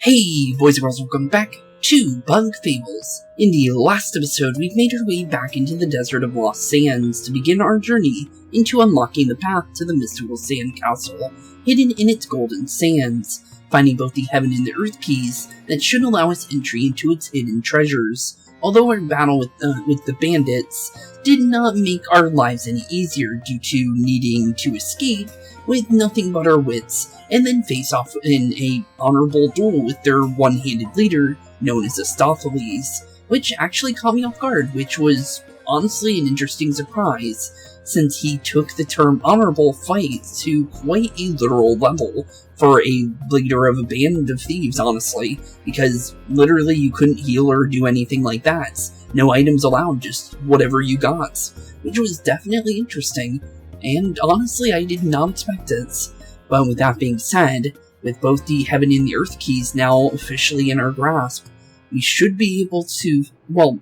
Hey boys and girls, welcome back to Bugfables. In the last episode, we've made our way back into the desert of Lost Sands to begin our journey into unlocking the path to the mystical sand castle, hidden in its golden sands, finding both the heaven and the earth keys that should allow us entry into its hidden treasures. Although our battle with the bandits did not make our lives any easier due to needing to escape with nothing but our wits, and then face off in a honorable duel with their one-handed leader, known as Astophiles, which actually caught me off guard, which was honestly an interesting surprise, since he took the term honorable fight to quite a literal level for a leader of a band of thieves, honestly, because literally you couldn't heal or do anything like that. No items allowed, just whatever you got, which was definitely interesting. And honestly, I did not expect it. But with that being said, with both the heaven and the earth keys now officially in our grasp, we should be able to, well,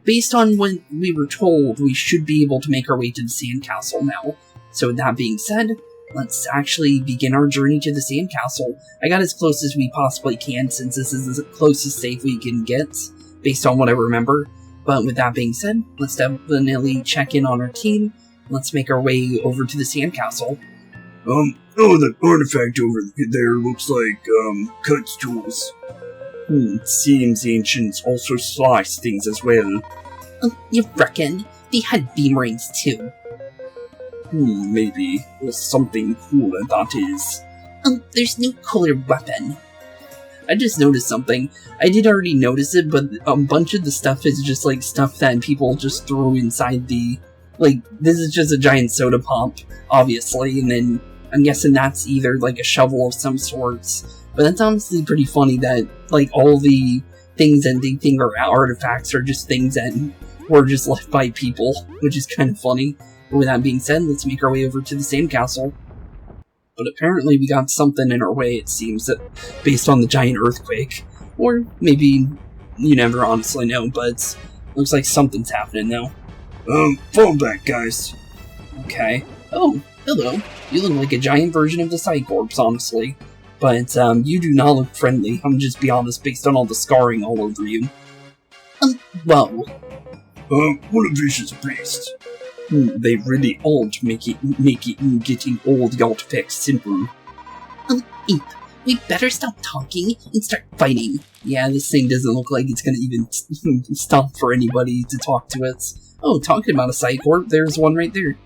based on what we were told, we should be able to make our way to the sandcastle now. So with that being said, let's actually begin our journey to the sandcastle. I got as close as we possibly can, since this is the closest save we can get, based on what I remember. But with that being said, let's definitely check in on our team. Let's make our way over to the sandcastle. The artifact over there looks like, cuts tools. Seems the ancients also slice things as well. You reckon? They had beamrings too. Maybe. There's something cooler, that is. There's no cooler weapon. I just noticed something. I did already notice it, but a bunch of the stuff is just like stuff that people just threw inside the... Like, this is just a giant soda pop, obviously, and then I'm guessing that's either like a shovel of some sorts. But that's honestly pretty funny that, like, all the things that they think are artifacts are just things that were just left by people, which is kind of funny. But with that being said, let's make our way over to the sandcastle. But apparently we got something in our way, it seems, that based on the giant earthquake. Or maybe, you never honestly know, but looks like something's happening now. Fall back, guys. Okay. Oh, hello. You look like a giant version of the Psycorps, honestly. But, you do not look friendly, I'm just be honest, based on all the scarring all over you. Whoa. What a vicious beast. They really aren't making getting old artifacts simple. Eep, we better stop talking and start fighting. Yeah, this thing doesn't look like it's gonna even stop for anybody to talk to it. Oh, talking about a Psycorp, there's one right there.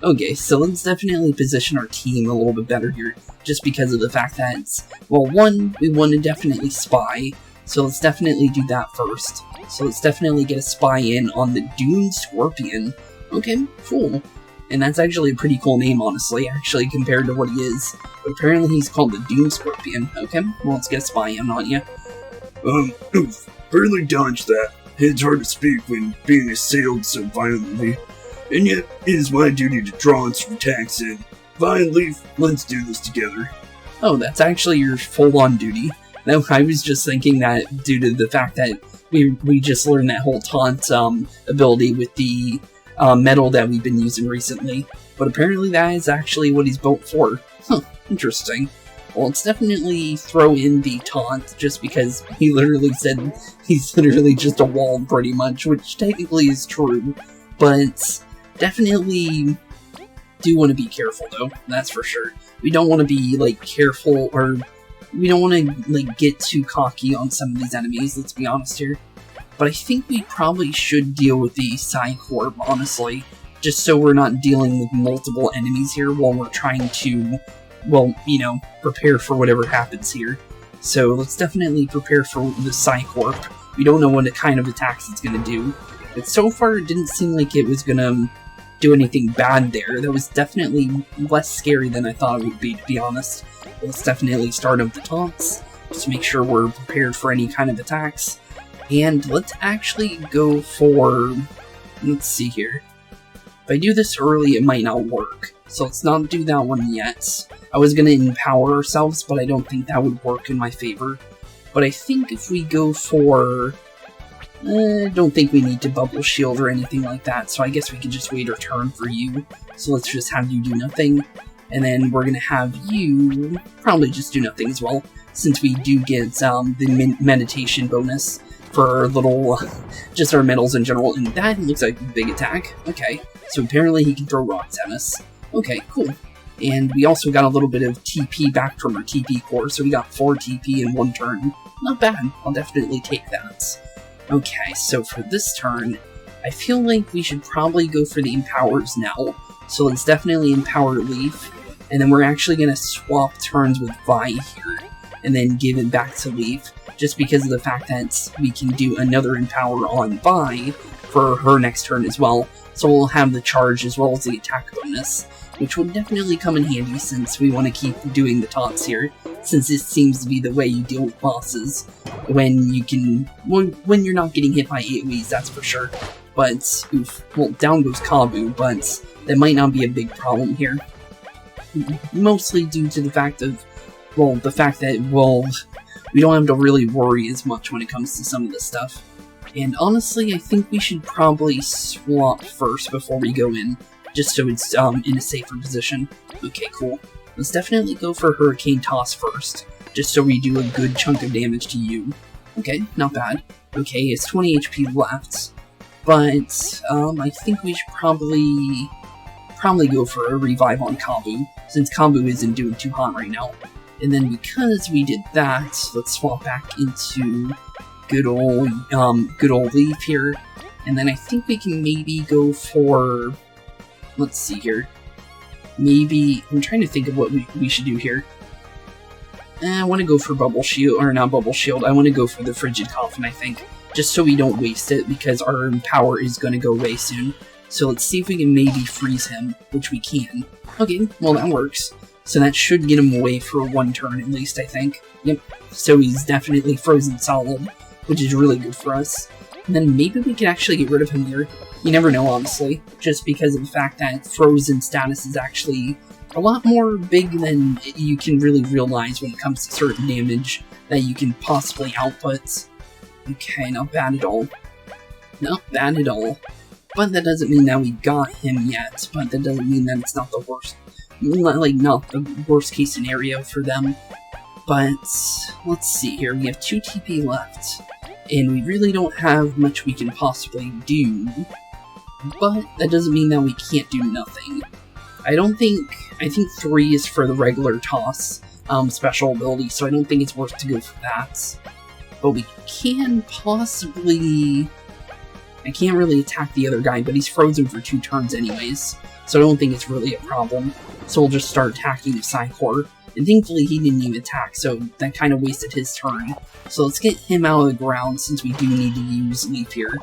Okay, so let's definitely position our team a little bit better here, just because of the fact that, well, one, we want to definitely spy, so let's definitely do that first. So let's definitely get a spy in on the Dune Scorpion. Okay, cool. And that's actually a pretty cool name, honestly, actually, compared to what he is. But apparently he's called the Dune Scorpion. Okay, well, let's get a spy in on you. Barely dodged that. It's hard to speak when being assailed so violently. And yet, it is my duty to draw its attacks in. Fine, Leif, let's do this together. Oh, that's actually your full-on duty. No, I was just thinking that due to the fact that we just learned that whole taunt ability with the metal that we've been using recently. But apparently that is actually what he's built for. Huh, interesting. Well, let's definitely throw in the taunt, just because he literally said he's literally just a wall, pretty much, which technically is true. But definitely do want to be careful, though, that's for sure. We don't want to be, like, careful, or we don't want to, like, get too cocky on some of these enemies, let's be honest here. But I think we probably should deal with the Psycorp, honestly, just so we're not dealing with multiple enemies here while we're trying to, well, you know, prepare for whatever happens here. So let's definitely prepare for the Psycorp. We don't know what kind of attacks it's going to do. But so far, it didn't seem like it was gonna do anything bad there. That was definitely less scary than I thought it would be, to be honest. But let's definitely start up the taunts, just to make sure we're prepared for any kind of attacks. And let's actually go for... let's see here. If I do this early, it might not work. So let's not do that one yet. I was gonna empower ourselves, but I don't think that would work in my favor. But I think if we go for... I don't think we need to bubble shield or anything like that, so I guess we can just wait our turn for you. So let's just have you do nothing, and then we're gonna have you probably just do nothing as well. since we do get the meditation bonus for our little, just our medals in general, and that looks like a big attack. Okay, so apparently he can throw rocks at us. Okay, cool. And we also got a little bit of TP back from our TP core, so we got 4 TP in 1 turn. Not bad, I'll definitely take that. Okay, so for this turn, I feel like we should probably go for the Empowers now. So let's definitely Empower Leif, and then we're actually going to swap turns with Vi here, and then give it back to Leif, just because of the fact that we can do another Empower on Vi for her next turn as well. So we'll have the charge as well as the attack bonus, which will definitely come in handy since we want to keep doing the taunts here, since this seems to be the way you deal with bosses, when you can, when you're not getting hit by AoEs, that's for sure. But, oof, well, down goes Kabbu, but that might not be a big problem here. Mostly due to the fact of, well, we don't have to really worry as much when it comes to some of this stuff. And honestly, I think we should probably swap first before we go in, just so it's in a safer position. Okay, cool. Let's definitely go for Hurricane Toss first, just so we do a good chunk of damage to you. Okay, not bad. Okay, it's 20 HP left, but I think we should probably go for a revive on Kabbu, since Kabbu isn't doing too hot right now. And then because we did that, let's swap back into good old Leif here, and then I think we can maybe go for, let's see here, maybe, I'm trying to think of what we should do here. I want to go for Bubble Shield, or not Bubble Shield, I want to go for the Frigid Coffin, I think, just so we don't waste it, because our power is going to go away soon. So let's see if we can maybe freeze him, which we can. Okay, well that works. So that should get him away for 1 turn at least, I think. Yep, so he's definitely frozen solid, which is really good for us. And then maybe we can actually get rid of him here. You never know, honestly, just because of the fact that frozen status is actually a lot more big than you can really realize when it comes to certain damage that you can possibly output. Okay, not bad at all. Not bad at all. But that doesn't mean that we got him yet, but that doesn't mean that it's not the worst, like, not the worst case scenario for them. But, let's see here, we have 2 TP left, and we really don't have much we can possibly do, but that doesn't mean that we can't do nothing. I think 3 is for the regular toss, special ability, so I don't think it's worth to go for that. But we can possibly, I can't really attack the other guy, but he's frozen for 2 turns anyways, so I don't think it's really a problem. So we'll just start attacking the Psycore. And thankfully he didn't even attack, so that kind of wasted his turn. So let's get him out of the ground since we do need to use Leif here.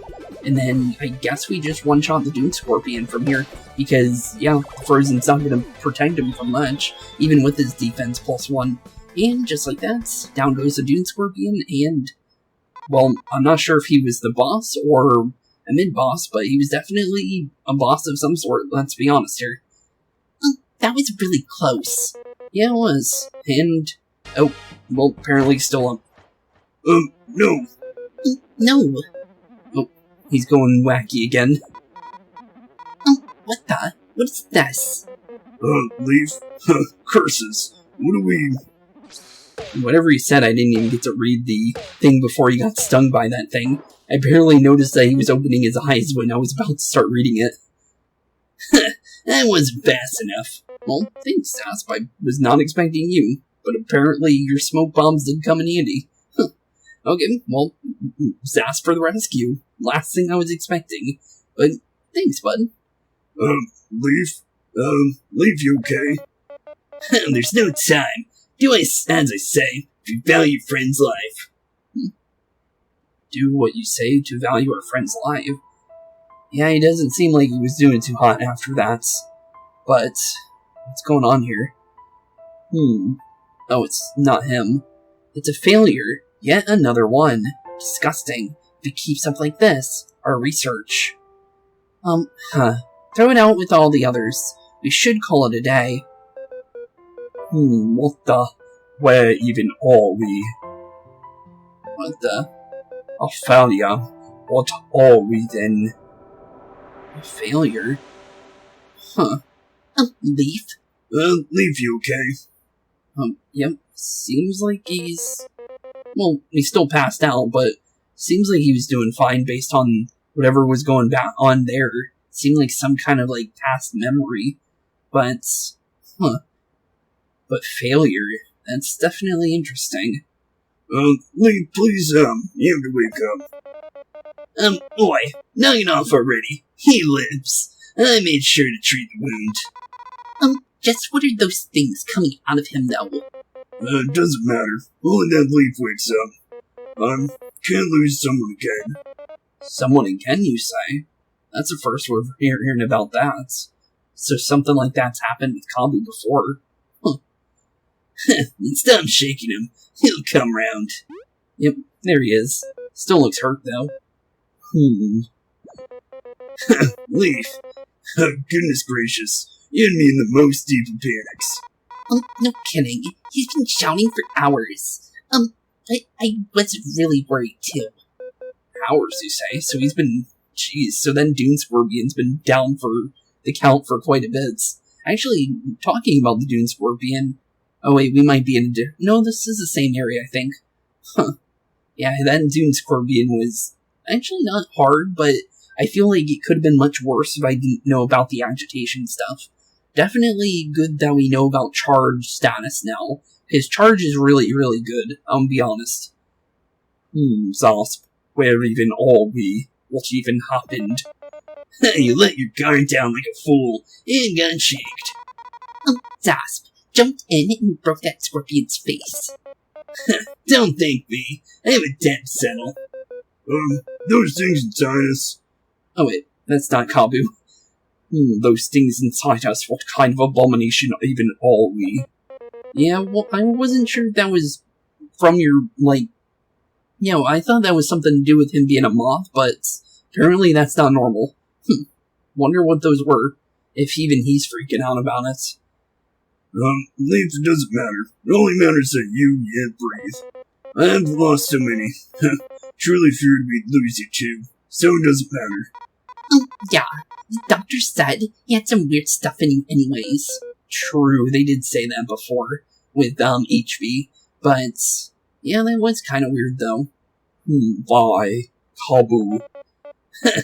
And then I guess we just one-shot the Dune Scorpion from here, because, yeah, Frozen's not going to protect him from much, even with his defense +1. And just like that, down goes the Dune Scorpion, and, well, I'm not sure if he was the boss or a mid-boss, but he was definitely a boss of some sort, let's be honest here. That was really close. Yeah, it was. And, oh, well, apparently still up. No. No. Oh, he's going wacky again. What the? What is this? Leif? Curses. What do we... Whatever he said, I didn't even get to read the thing before he got stung by that thing. I barely noticed that he was opening his eyes when I was about to start reading it. That wasn't fast enough. Well, thanks, Sasp. I was not expecting you, but apparently your smoke bombs did come in handy. Okay, well, Sasp for the rescue. Last thing I was expecting. But thanks, bud. Leif? Leif, you okay? There's no time. Do as I say, if you value your friend's life. Do what you say to value our friend's life. Yeah, he doesn't seem like he was doing too hot after that. But, what's going on here? Oh, it's not him. It's a failure. Yet another one. Disgusting. If it keeps up like this, our research. Throw it out with all the others. We should call it a day. What the? Where even are we? What the? A failure. What are we then? A failure? Leif? Leif, you okay? Yep. seems like he's... Well, he's still passed out, but seems like he was doing fine based on whatever was going on there. Seemed like some kind of, like, past memory. But, But failure, that's definitely interesting. Leif, please, you have to wake up. Boy, knock it off already. He lives. I made sure to treat the wound. Just what are those things coming out of him, though? It doesn't matter. Only that Leif wakes up. Can't lose someone again. Someone again, you say? That's the first we're hearing about that. So something like that's happened with Kabbu before. Stop shaking him. He'll come round. Yep, there he is. Still looks hurt, though. Leif. Goodness gracious. You had me in the most deep of panics. No kidding. He's been shouting for hours. I was really worried, too. Hours, you say? So he's been... Jeez, so then Dune Scorpion's been down for the count for quite a bit. Actually, talking about the Dune Scorpion... Oh wait, we might be in a no, this is the same area, I think. Yeah, that Dune Scorpion was actually not hard, but I feel like it could have been much worse if I didn't know about the agitation stuff. Definitely good that we know about charge status now. His charge is really, really good, I'll be honest. Zasp, where even are we? What even happened? You let your guard down like a fool, and got shaked. Zasp jumped in and broke that scorpion's face. Don't thank me. I have a debt to settle. Those things inside us. Oh wait, that's not Kabbu. Those things inside us, what kind of abomination even are we? Yeah, well, I wasn't sure if that was from your, like... You know, I thought that was something to do with him being a moth, but apparently that's not normal. Wonder what those were, if even he's freaking out about it. Leif, it doesn't matter. It only matters that you yet breathe. I have lost so many. Truly feared we'd lose you too, so it doesn't matter. Yeah. The doctor said he had some weird stuff in him anyways. True, they did say that before, with, HB. But, yeah, that was kind of weird, though. Why? Kabbu.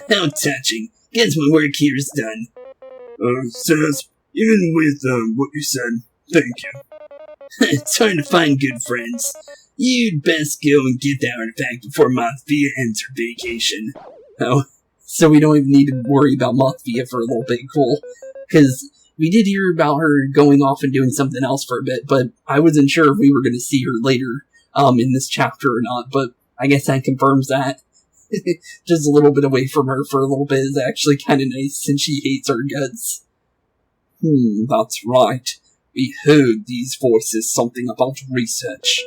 How touching. Guess my work here is done. Sasp, even with, what you said, thank you. It's hard to find good friends. You'd best go and get that artifact before Mothvia ends her vacation. Oh, so we don't even need to worry about Mothvia for a little bit, cool. Because we did hear about her going off and doing something else for a bit, but I wasn't sure if we were going to see her later, in this chapter or not, but I guess that confirms that. Just a little bit away from her for a little bit is actually kind of nice, since she hates our guts. That's right. We heard these voices something about research.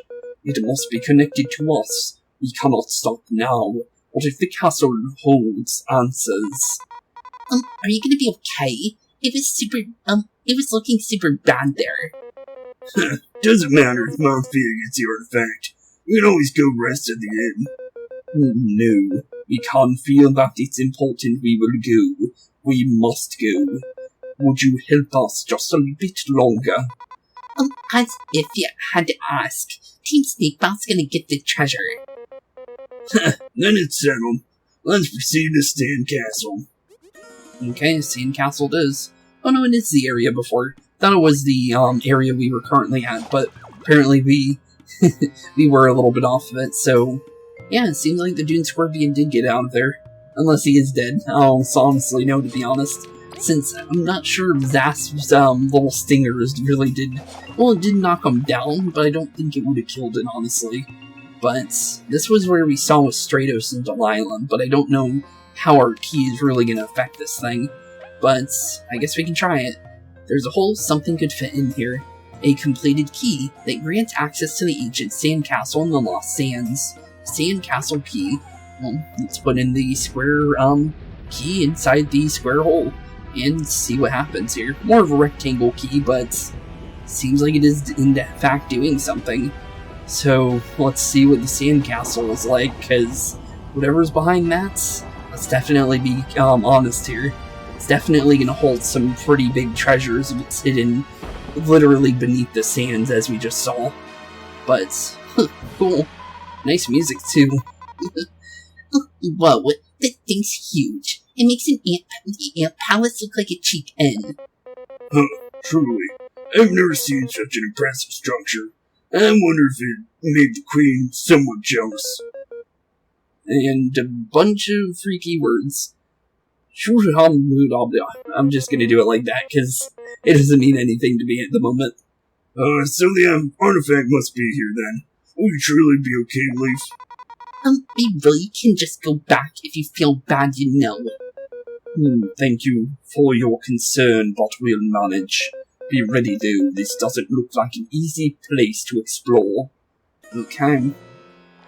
It must be connected to us. We cannot stop now. What if the castle holds answers? Are you gonna be okay? It was looking super bad there. Doesn't matter if Mothvia gets the artifact. We can always go rest at the inn. No, we can't feel that it's important we will go. We must go. Would you help us just a bit longer? As if you had to ask. Team Sneakbot's gonna get the treasure. Then it's settled. Let's proceed to Sandcastle. Okay, Sandcastle it is. Oh no, it is the area before. Thought it was the area we were currently at, but apparently we we were a little bit off of it, so yeah, it seems like the Dune Scorpion did get out of there. Unless he is dead. I'll honestly know, to be honest. Since I'm not sure if Zasp's little stingers really did... Well, it did knock him down, but I don't think it would have killed it, honestly. But this was where we saw with Stratos and Delilah, but I don't know how our key is really going to affect this thing. But I guess we can try it. There's a hole something could fit in here. A completed key that grants access to the ancient sandcastle in the Lost Sands. Sandcastle key. Well, let's put in the square key inside the square hole and see what happens here. More of a rectangle key, but seems like it is in fact doing something. So let's see what the sandcastle is like, because whatever's behind that, let's definitely be honest here. It's definitely going to hold some pretty big treasures if it's hidden literally beneath the sands, as we just saw. but cool. Nice music too. Whoa, that thing's huge. It makes the ant palace look like a cheap inn. Truly. I've never seen such an impressive structure. I wonder if it made the queen somewhat jealous. And a bunch of freaky words. I'm just gonna do it like that, because it doesn't mean anything to me at the moment. So the artifact must be here then. Will you truly be okay, Leif? We really can just go back if you feel bad, you know. Thank you for your concern, but we'll manage. Be ready though, this doesn't look like an easy place to explore. Okay.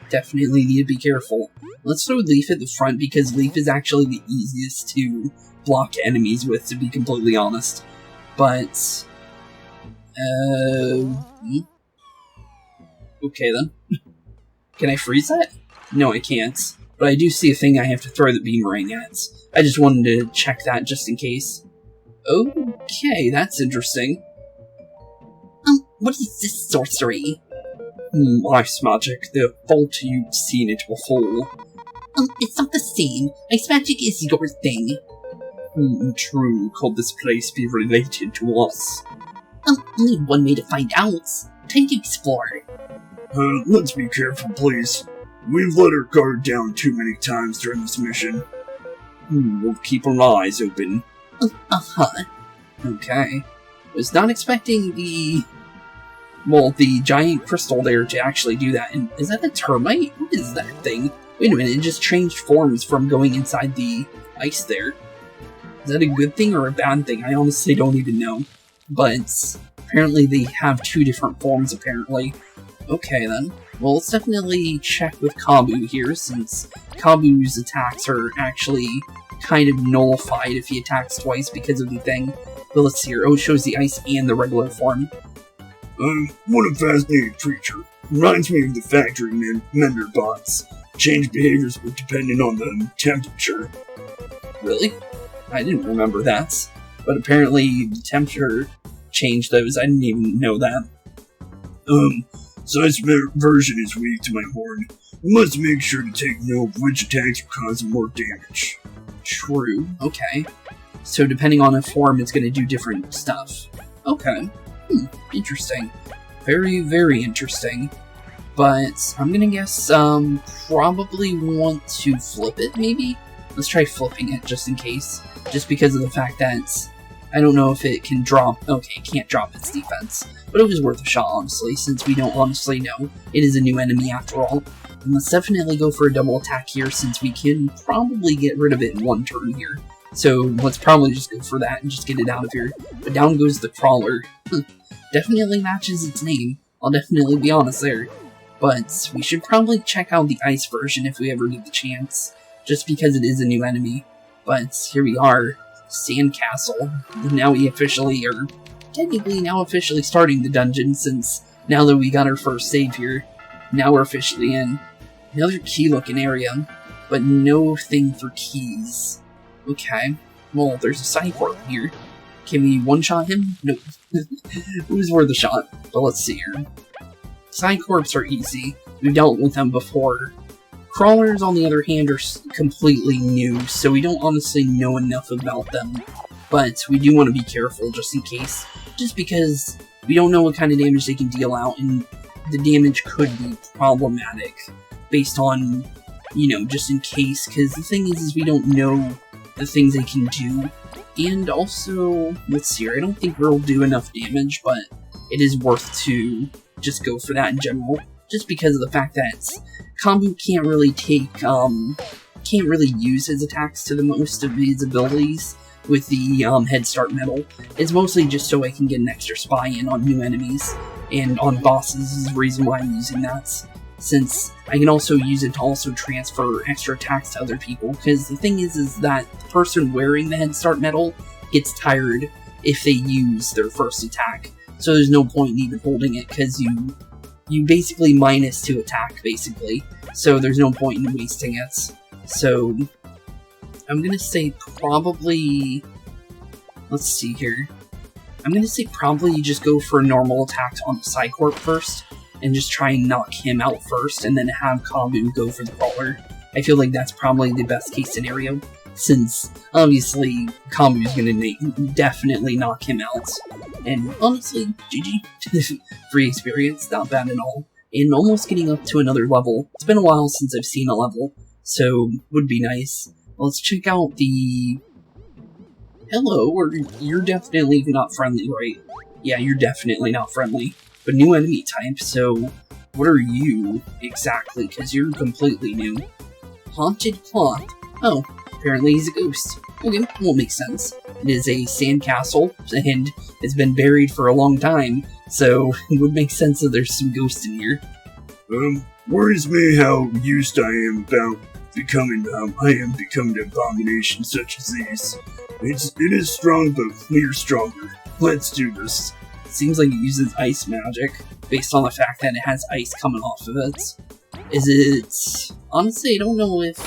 Definitely need to be careful. Let's throw Leif at the front because Leif is actually the easiest to block enemies with, to be completely honest. But... okay then. Can I freeze that? No, I can't. But I do see a thing I have to throw the beamerang at. I just wanted to check that just in case. Okay, that's interesting. What is this sorcery? Ice magic. The falter, you've seen it before. It's not the same. Ice magic is your thing. True. Could this place be related to us? Only one way to find out. Time to explore. Let's be careful, please. We've let our guard down too many times during this mission. We'll keep our eyes open. Uh-huh. Okay. Was not expecting the giant crystal there to actually do that. And is that a termite? What is that thing? Wait a minute, it just changed forms from going inside the ice there. Is that a good thing or a bad thing? I honestly don't even know. But apparently they have two different forms, apparently. Okay, then. Well, let's definitely check with Kabbu here, since Kabbu's attacks are actually kind of nullified if he attacks twice because of the thing. But let's see here. Oh, it shows the ice and the regular form. What a fascinating creature. Reminds me of the factory mender bots. Change behaviors depending on the temperature. Really? I didn't remember that. But apparently the temperature changed those. I didn't even know that. Size version is weak to my horn. We must make sure to take note of which attacks are causing more damage. True. Okay. So depending on the form, it's going to do different stuff. Okay. Interesting. Very, very interesting. But I'm going to guess, probably want to flip it, maybe? Let's try flipping it, just in case. Just because of the fact that I don't know if it can drop... Okay, it can't drop its defense. But it was worth a shot, honestly, since we don't honestly know. It is a new enemy, after all. And let's definitely go for a double attack here, since we can probably get rid of it in one turn here. So let's probably just go for that and just get it out of here. But down goes the crawler. Definitely matches its name. I'll definitely be honest there. But we should probably check out the ice version if we ever get the chance. Just because it is a new enemy. But here we are. Sandcastle. Now we officially are technically now officially starting the dungeon, since now that we got our first save here, now we're officially in. Another key looking area, but no thing for keys. Okay, well there's a Psycorp here. Can we one-shot him? Nope. It was worth a shot, but let's see here. Psycorps are easy. We've dealt with them before. Crawlers, on the other hand, are completely new, so we don't honestly know enough about them. But we do want to be careful, just in case. Just because we don't know what kind of damage they can deal out, and the damage could be problematic. Based on, you know, just in case. Because the thing is we don't know the things they can do. And also, let's see here, I don't think we'll do enough damage, but it is worth to just go for that in general. Just because of the fact that Kabbu can't really can't really use his attacks to the most of his abilities with the Head Start medal. It's mostly just so I can get an extra spy in on new enemies and on bosses is the reason why I'm using that. Since I can also use it to also transfer extra attacks to other people, because the thing is that the person wearing the Head Start medal gets tired if they use their first attack. So there's no point in even holding it, because you basically minus 2 attack, basically. So there's no point in wasting it. So I'm gonna say probably... Let's see here. I'm gonna say probably you just go for a normal attack on the Psycorp first, and just try and knock him out first, and then have Kabbu go for the crawler. I feel like that's probably the best case scenario, since obviously Kabbu is going to definitely knock him out. And honestly, GG. Free experience, not bad at all. And almost getting up to another level. It's been a while since I've seen a level, so would be nice. Let's check out the... Hello, or you're definitely not friendly, right? Yeah, you're definitely not friendly. But new enemy type, so what are you exactly? Because you're completely new. Haunted Cloth. Oh, apparently he's a ghost. Okay, well, makes sense. It is a sandcastle, and it's been buried for a long time, so it would make sense that there's some ghosts in here. Worries me how used I am about becoming an abomination such as these. It is strong, but we're stronger. Let's do this. Seems like it uses ice magic, based on the fact that it has ice coming off of it. Is it... Honestly, I don't know if...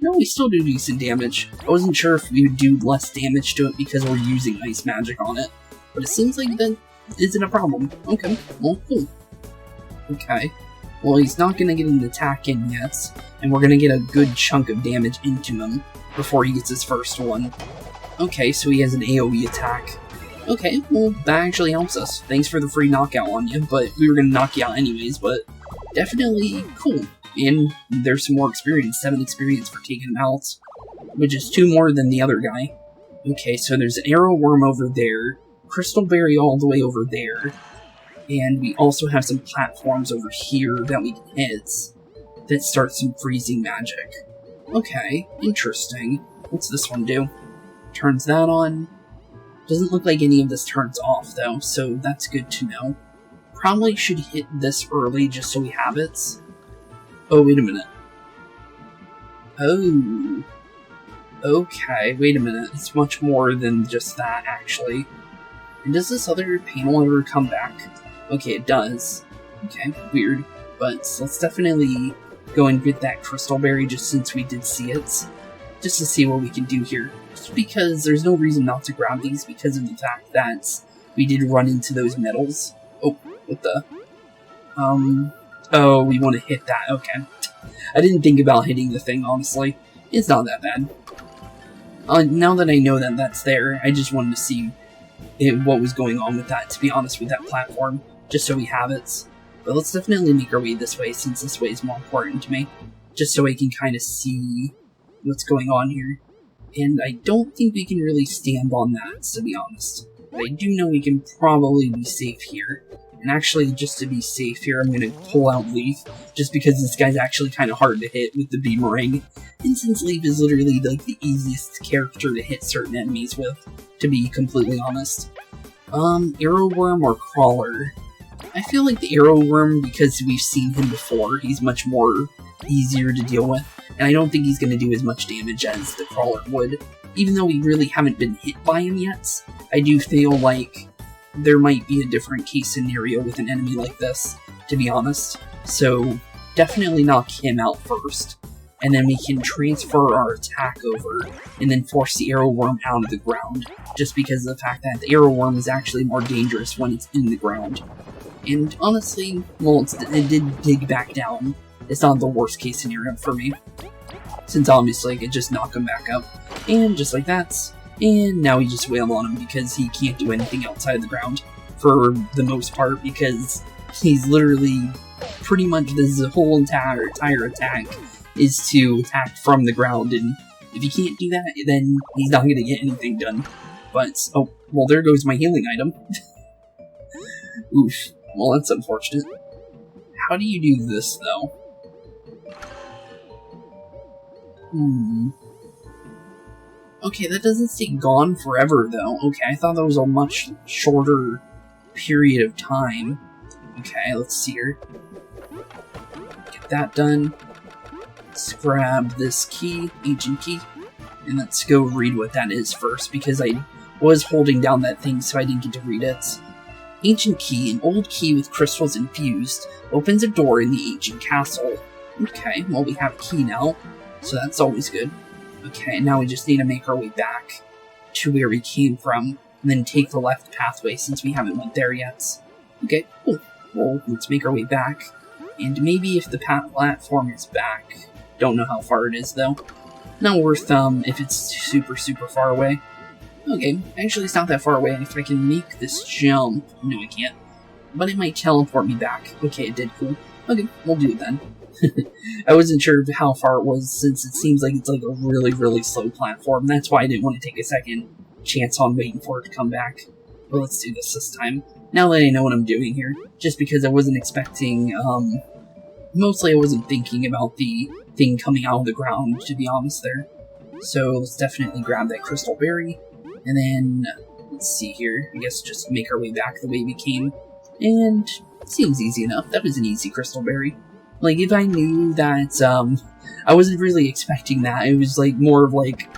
No, we still do decent damage. I wasn't sure if we would do less damage to it because we're using ice magic on it. But it seems like that isn't a problem. Okay, well, cool. Okay. Well, he's not going to get an attack in yet, and we're going to get a good chunk of damage into him before he gets his first one. Okay, so he has an AoE attack. Okay, well, that actually helps us. Thanks for the free knockout on you, but we were going to knock you out anyways, but definitely cool. And there's some more experience, 7 experience for taking him out, which is 2 more than the other guy. Okay, so there's an arrow worm over there, crystal berry all the way over there, and we also have some platforms over here that we can hit that start some freezing magic. Okay, interesting. What's this one do? Turns that on. Doesn't look like any of this turns off, though, so that's good to know. Probably should hit this early just so we have it. Oh, wait a minute. Oh. Okay, wait a minute. It's much more than just that, actually. And does this other panel ever come back? Okay, it does. Okay, weird. But let's definitely go and get that crystal berry just since we did see it. Just to see what we can do here. Just because there's no reason not to grab these because of the fact that we did run into those metals. Oh, what the... Oh, we want to hit that. Okay. I didn't think about hitting the thing, honestly. It's not that bad. Now that I know that that's there, I just wanted to see what was going on with that, to be honest, with that platform. Just so we have it. But let's definitely make our way this way, since this way is more important to me. Just so I can kind of see what's going on here. And I don't think we can really stand on that, to be honest. But I do know we can probably be safe here. And actually, just to be safe here, I'm going to pull out Leif, just because this guy's actually kind of hard to hit with the boomerang. And since Leif is literally like the easiest character to hit certain enemies with, to be completely honest. Arrow worm or crawler? I feel like the arrow worm, because we've seen him before, he's much more easier to deal with. And I don't think he's going to do as much damage as the crawler would. Even though we really haven't been hit by him yet, I do feel like there might be a different case scenario with an enemy like this, to be honest. So definitely knock him out first, and then we can transfer our attack over, and then force the arrow worm out of the ground, just because of the fact that the arrow worm is actually more dangerous when it's in the ground. And honestly, well, it did dig back down. It's not the worst case scenario for me, since obviously I could just knock him back up, and just like that. And now we just wail on him because he can't do anything outside the ground, for the most part, because he's literally pretty much this whole entire attack is to attack from the ground, and if he can't do that, then he's not going to get anything done. But, oh, well, there goes my healing item. Oof, well, that's unfortunate. How do you do this, though? Okay, that doesn't stay gone forever, though. Okay, I thought that was a much shorter period of time. Okay, let's see here. Get that done. Let's grab this key, ancient key, and let's go read what that is first, because I was holding down that thing, so I didn't get to read it. Ancient key, an old key with crystals infused, opens a door in the ancient castle. Okay, well, we have a key now, so that's always good. Okay, now we just need to make our way back to where we came from, and then take the left pathway since we haven't went there yet. Okay, cool. well, let's make our way back. And maybe if the platform is back. Don't know how far it is, though. Not worth, if it's super, super far away. Okay, actually it's not that far away. If I can make this jump... No, I can't. But it might teleport me back. Okay, it did, cool. Okay, we'll do it then. I wasn't sure of how far it was, since it seems like it's like a really, really slow platform. That's why I didn't want to take a second chance on waiting for it to come back. But let's do this time. Now that I know what I'm doing here. Just because I wasn't expecting, mostly I wasn't thinking about the thing coming out of the ground, to be honest there. So let's definitely grab that crystal berry. And then, let's see here. I guess just make our way back the way we came. And it seems easy enough. That was an easy crystal berry. Like, if I knew that, I wasn't really expecting that. It was, like, more of, like,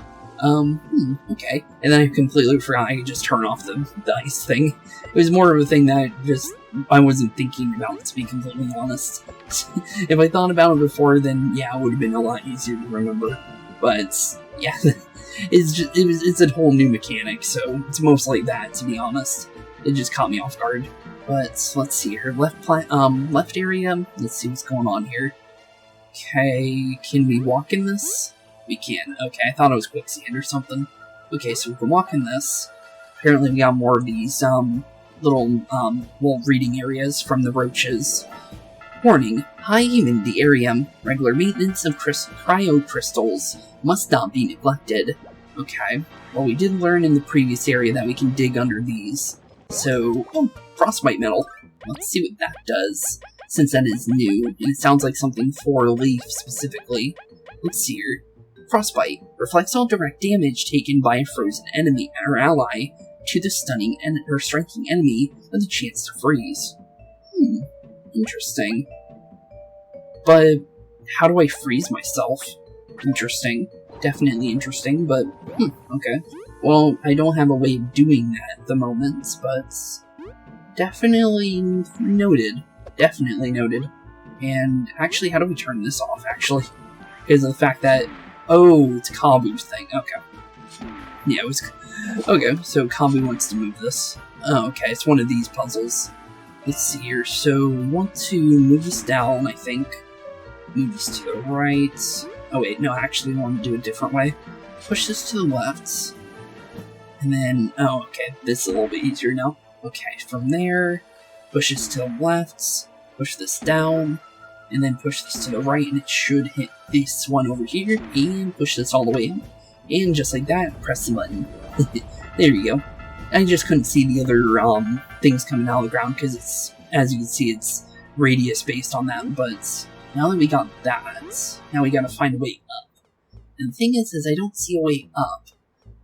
okay. And then I completely forgot I could just turn off the ice thing. It was more of a thing that I wasn't thinking about, to be completely honest. If I thought about it before, then, yeah, it would have been a lot easier to remember. But, yeah, it's a whole new mechanic, so it's most like that, to be honest. It just caught me off guard. But let's see here. Left area. Let's see what's going on here. Okay, can we walk in this? We can. Okay, I thought it was quicksand or something. Okay, so we can walk in this. Apparently we got more of these little reading areas from the roaches. Warning: high humidity area. Regular maintenance of cryo crystals must not be neglected. Okay. Well, we did learn in the previous area that we can dig under these. So, frostbite metal. Let's see what that does, since that is new, and it sounds like something for Leif specifically. Let's see here. Frostbite reflects all direct damage taken by a frozen enemy or ally to the stunning or striking enemy with a chance to freeze. Interesting. But how do I freeze myself? Interesting. Definitely interesting, but okay. Well, I don't have a way of doing that at the moment, but definitely noted. Definitely noted. And actually, how do we turn this off, actually? Because of the fact that... Oh, it's Kabbu's thing. Okay. Yeah, it was... Okay, so Kabbu wants to move this. Oh, okay, it's one of these puzzles. Let's see here. So, we want to move this down, I think. Move this to the right. Oh, wait, no, actually, I want to do it a different way. Push this to the left. And then, oh, okay, this is a little bit easier now. Okay, from there, push this to the left, push this down, and then push this to the right, and it should hit this one over here, and push this all the way in. And just like that, press the button. There you go. I just couldn't see the other things coming out of the ground, because it's, as you can see, it's radius based on that, but now that we got that, now we gotta find a way up. And the thing is I don't see a way up.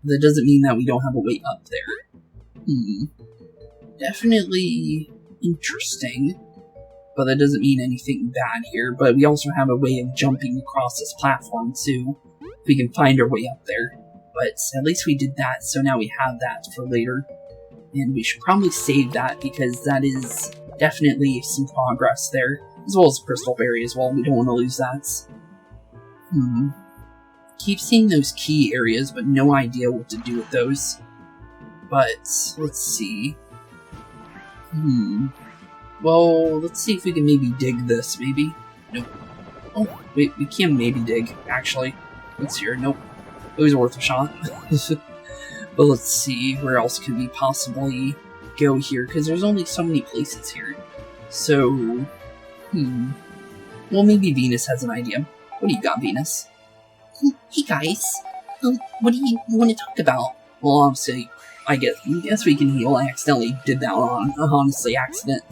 That doesn't mean that we don't have a way up there. Definitely interesting. But that doesn't mean anything bad here. But we also have a way of jumping across this platform, too. If we can find our way up there. But at least we did that, so now we have that for later. And we should probably save that, because that is definitely some progress there. As well as Crystal Berry as well, we don't want to lose that. Keep seeing those key areas, but no idea what to do with those. But, let's see. Well, let's see if we can maybe dig this, maybe? Nope. Oh, wait, we can maybe dig, actually. Let's see here, nope. It was worth a shot. But let's see, where else could we possibly go here? Because there's only so many places here. So, well, maybe Venus has an idea. What do you got, Venus? Hey guys, what do you want to talk about? Well, obviously, I guess we can heal. I accidentally did that on honestly accident.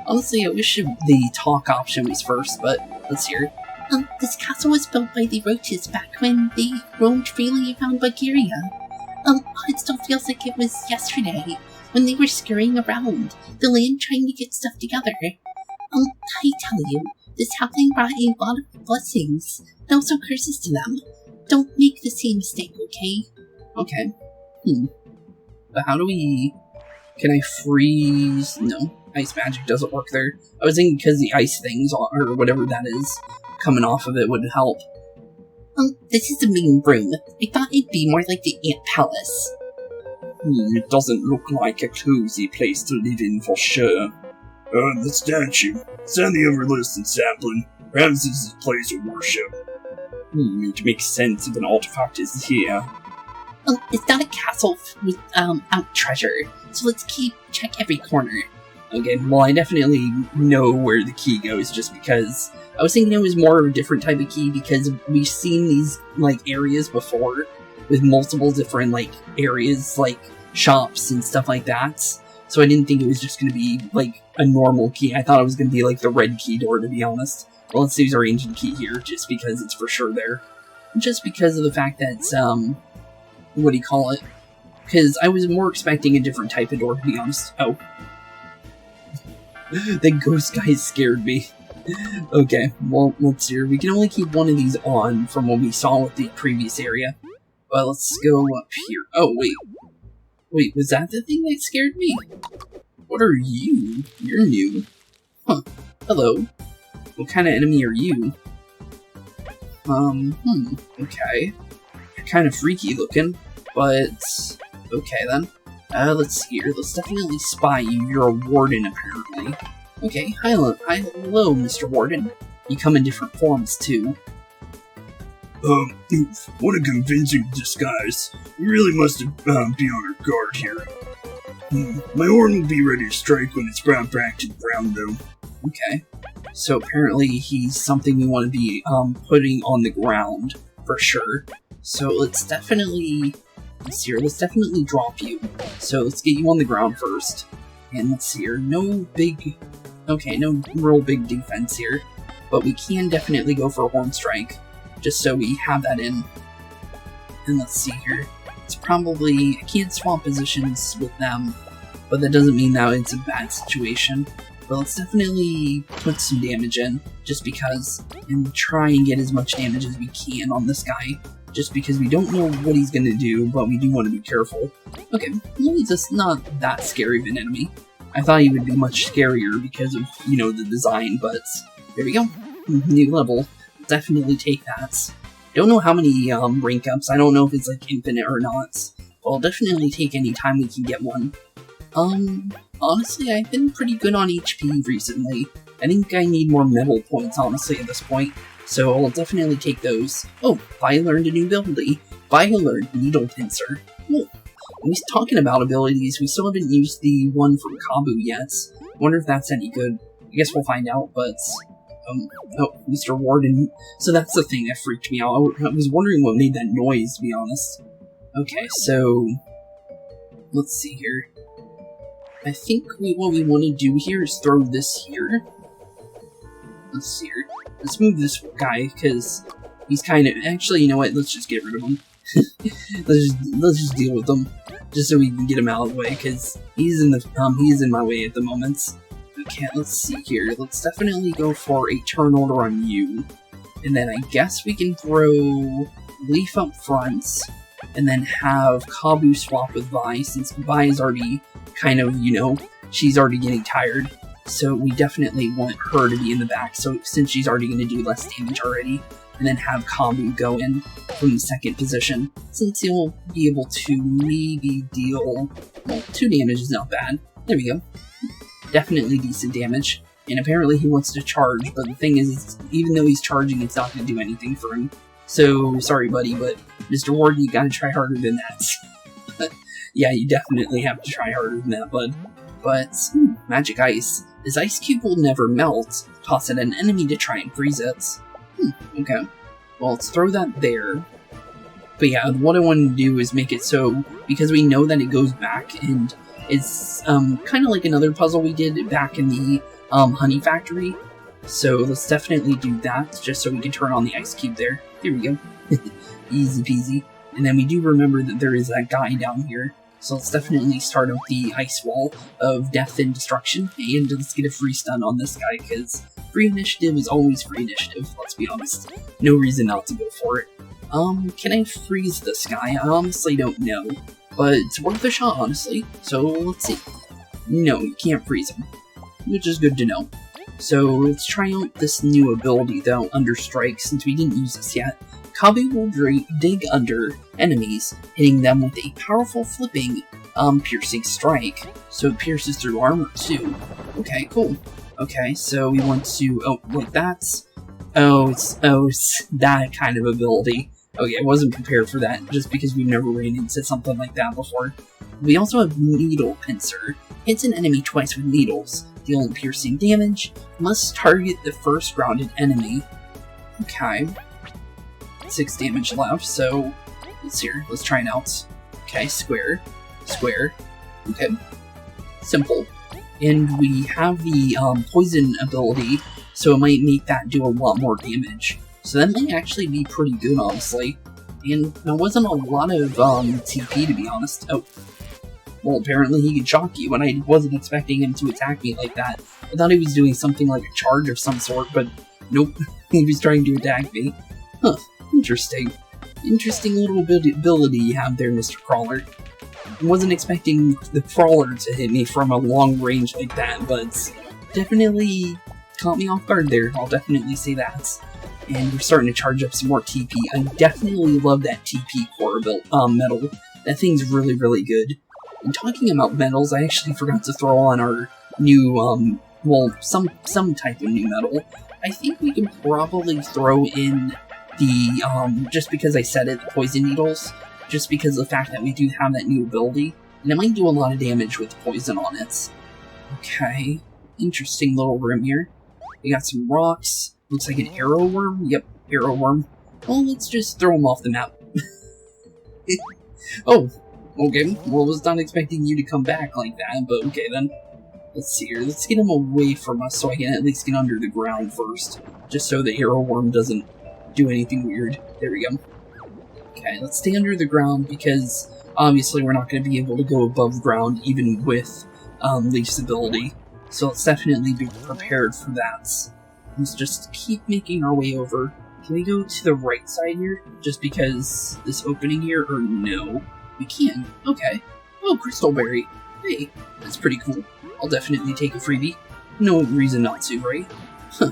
Honestly, I wish the talk option was first, but let's hear it. This castle was built by the roaches back when they roamed freely around Bugaria. It still feels like it was yesterday, when they were scurrying around the land trying to get stuff together. I tell you, this sapling brought a lot of blessings, and also curses to them. Don't make the same mistake, okay? Okay. But how do we... Can I freeze... No, ice magic doesn't work there. I was thinking because the ice things, or whatever that is, coming off of it would help. This is the main room. I thought it'd be more like the ant palace. It doesn't look like a cozy place to live in for sure. The statue. It's on the Everlasting Sapling. Perhaps this is a place of worship. It makes sense if an artifact is here. Oh, it's not a castle with out treasure, so let's check every corner. Okay, well, I definitely know where the key goes, just because I was thinking it was more of a different type of key, because we've seen these, like, areas before, with multiple different, like, areas, like, shops and stuff like that, so I didn't think it was just going to be, like, a normal key. I thought it was going to be, like, the red key door, to be honest. Well, let's use our ancient key here, just because it's for sure there. Just because of the fact that, what do you call it? Because I was more expecting a different type of door, to be honest. Oh. The ghost guy scared me. Okay, well, let's see here. We can only keep one of these on from what we saw with the previous area. But let's go up here. Oh, wait. Wait, was that the thing that scared me? What are you? You're new. Huh. Hello. What kind of enemy are you? Okay. You're kind of freaky looking, but okay then. Let's see here. Let's definitely spy you. You're a warden, apparently. Okay, hello, Mr. Warden. You come in different forms, too. What a convincing disguise. We really must be on our guard here. My horn will be ready to strike when it's brought back to the ground, though. Okay. So apparently he's something we want to be, putting on the ground, for sure. So let's definitely... Let's see here, let's definitely drop you. So let's get you on the ground first. And let's see here, no real big defense here. But we can definitely go for a horn strike, just so we have that in. And let's see here, it's probably, I can't swap positions with them, but that doesn't mean that it's a bad situation. But let's definitely put some damage in, just because, and try and get as much damage as we can on this guy. Just because we don't know what he's gonna do, but we do want to be careful. Okay, well, he's just not that scary of an enemy. I thought he would be much scarier because of, you know, the design, but there we go. New level. Definitely take that. Don't know how many rank ups, I don't know if it's like infinite or not. But I'll definitely take any time we can get one. Honestly, I've been pretty good on HP recently. I think I need more metal points, honestly, at this point. So I'll definitely take those. Oh, I learned a new ability. I learned Needle Pincer. Oh, when he's talking about abilities, we still haven't used the one from Kabbu yet. Wonder if that's any good. I guess we'll find out, but... oh, Mr. Warden. So that's the thing that freaked me out. I was wondering what made that noise, to be honest. Okay, so... let's see here. I think what we want to do here is throw this here. Let's see here. Let's move this guy, because he's kind of... Actually, you know what? Let's just get rid of him. let's just deal with him. Just so we can get him out of the way, because he's in my way at the moment. Okay, let's see here. Let's definitely go for a turn order on you. And then I guess we can throw Leif up front, and then have Kabbu swap with Vi, since Vi is already kind of, you know, she's already getting tired. So we definitely want her to be in the back, so since she's already going to do less damage already, and then have Kabbu go in from the second position, since he'll be able to maybe deal, well, 2 damage is not bad. There we go. Definitely decent damage, and apparently he wants to charge, but the thing is, even though he's charging, it's not going to do anything for him. So, sorry buddy, but Mr. Warden, you gotta try harder than that. Yeah, you definitely have to try harder than that, bud. But, magic ice. This ice cube will never melt. Toss at an enemy to try and freeze it. Okay. Well, let's throw that there. But yeah, what I want to do is make it so, because we know that it goes back, and it's kind of like another puzzle we did back in the honey factory. So let's definitely do that, just so we can turn on the ice cube there. Here we go. Easy peasy. And then we do remember that there is that guy down here. So let's definitely start up the ice wall of death and destruction, and let's get a free stun on this guy, because free initiative is always free initiative, let's be honest. No reason not to go for it. Can I freeze this guy? I honestly don't know, but it's worth a shot, honestly, so let's see. No, you can't freeze him, which is good to know. So let's try out this new ability, though, Under Strike, since we didn't use this yet. Kabbu will dig under enemies, hitting them with a powerful flipping, piercing strike, so it pierces through armor too. Okay, cool. Okay, so we want to... Oh, wait, that's... it's that kind of ability. Okay, I wasn't prepared for that, just because we've never ran into something like that before. We also have Needle Pincer. Hits an enemy twice with needles, dealing piercing damage. Must target the first grounded enemy. Okay. 6 damage left, so... Let's see here. Let's try it out. Okay, square. Square. Okay. Simple. And we have the poison ability, so it might make that do a lot more damage. So that might actually be pretty good, honestly. And there wasn't a lot of TP, to be honest. Oh. Well, apparently he could shock you, and I wasn't expecting him to attack me like that. I thought he was doing something like a charge of some sort, but nope. He was trying to attack me. Huh. Interesting. Interesting little ability you have there, Mr. Crawler. I wasn't expecting the Crawler to hit me from a long range like that, but definitely caught me off guard there. I'll definitely say that. And we're starting to charge up some more TP. I definitely love that TP core medal. That thing's really, really good. And talking about medals, I actually forgot to throw on our new, well, some type of new medal. I think we can probably throw in the, just because I said it, the poison needles, just because of the fact that we do have that new ability, and it might do a lot of damage with poison on it. Okay, interesting little room here. We got some rocks, looks like an arrow worm, yep, arrow worm. Well, let's just throw them off the map. Oh, okay, well, I was not expecting you to come back like that, but okay then. Let's see here, let's get him away from us so I can at least get under the ground first, just so the arrow worm doesn't do anything weird. There we go. Okay, let's stay under the ground because obviously we're not going to be able to go above ground even with Leif's ability. So let's definitely be prepared for that. Let's just keep making our way over. Can we go to the right side here? Just because this opening here? Or no? We can. Okay. Oh, Crystal Berry. Hey, that's pretty cool. I'll definitely take a freebie. No reason not to, right? Huh.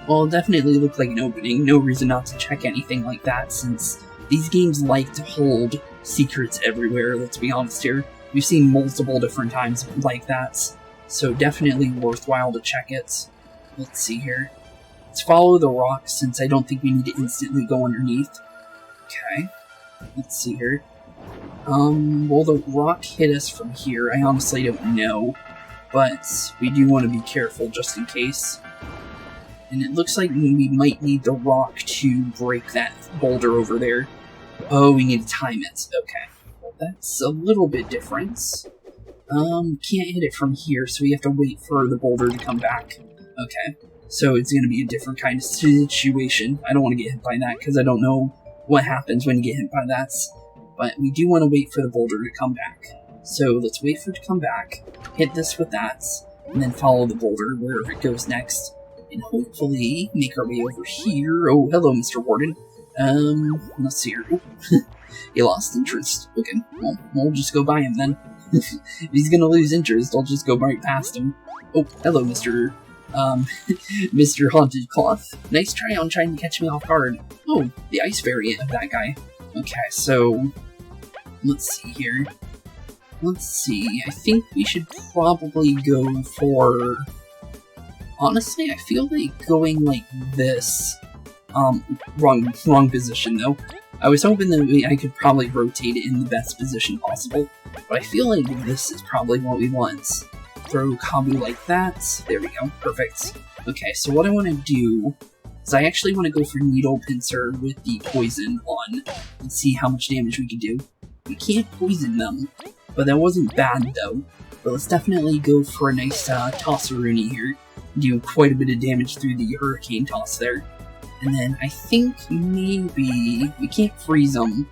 Well, it definitely looked like an opening. No reason not to check anything like that, since these games like to hold secrets everywhere, let's be honest here. We've seen multiple different times like that, so definitely worthwhile to check it. Let's see here. Let's follow the rocks, since I don't think we need to instantly go underneath. Okay. Let's see here. Will the rock hit us from here? I honestly don't know, but we do want to be careful just in case. And it looks like we might need the rock to break that boulder over there. Oh, we need to time it. Okay. Well, that's a little bit different. Can't hit it from here, so we have to wait for the boulder to come back. Okay. So it's going to be a different kind of situation. I don't want to get hit by that, because I don't know what happens when you get hit by that. But we do want to wait for the boulder to come back. So let's wait for it to come back, hit this with that, and then follow the boulder wherever it goes next. And hopefully make our way over here. Oh, hello, Mr. Warden. Let's see here. He lost interest. Okay, well, we'll just go by him then. If he's gonna lose interest, I'll just go right past him. Oh, hello, Mr. Mr. Haunted Cloth. Nice try on trying to catch me off guard. Oh, the ice variant of that guy. Okay, so let's see here. Let's see. I think we should probably go for... Honestly, I feel like going like this. Wrong position though. I was hoping that I could probably rotate it in the best position possible, but I feel like this is probably what we want. Throw Kabbu like that. There we go. Perfect. Okay, so what I want to do is I actually want to go for Needle Pincer with the poison on and see how much damage we can do. We can't poison them, but that wasn't bad though. But let's definitely go for a nice Toss-a-Rooney here. Do quite a bit of damage through the Hurricane Toss there. And then I think maybe we can't freeze them,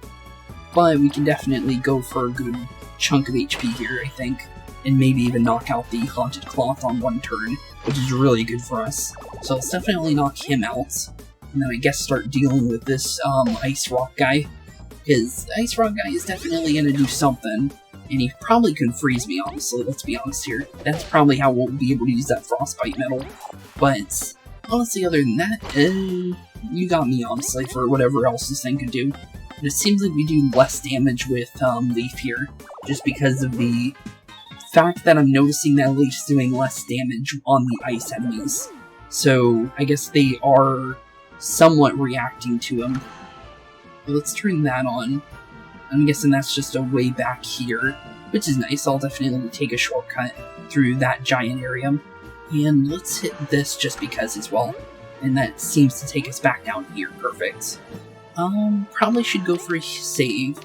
but we can definitely go for a good chunk of HP here, I think. And maybe even knock out the Haunted Cloth on one turn, which is really good for us. So let's definitely knock him out. And then I guess start dealing with this Ice Rock guy. Because the Ice Rock guy is definitely going to do something. And he probably could freeze me, honestly, let's be honest here. That's probably how we'll be able to use that Frostbite medal. But, honestly, other than that, you got me, honestly, for whatever else this thing could do. But it seems like we do less damage with Leif here, just because of the fact that I'm noticing that Leif's doing less damage on the ice enemies. So I guess they are somewhat reacting to him. Let's turn that on. I'm guessing that's just a way back here, which is nice. I'll definitely take a shortcut through that giant area. And let's hit this just because as well. And that seems to take us back down here. Perfect. Probably should go for a save,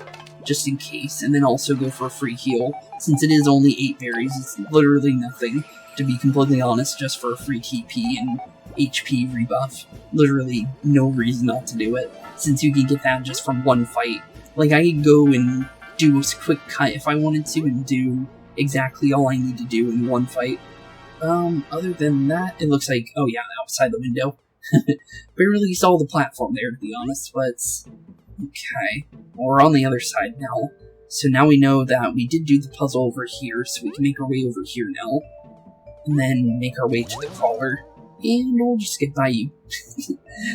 just in case, and then also go for a free heal. Since it is only 8 berries, it's literally nothing, to be completely honest, just for a free TP and HP rebuff. Literally no reason not to do it, since you can get that just from one fight. Like, I could go and do a quick cut if I wanted to, and do exactly all I need to do in one fight. Other than that, it looks like, oh yeah, outside the window. Barely saw the platform there, to be honest, but okay. Well, we're on the other side now. So now we know that we did do the puzzle over here, so we can make our way over here now. And then make our way to the crawler. And we'll just get by you.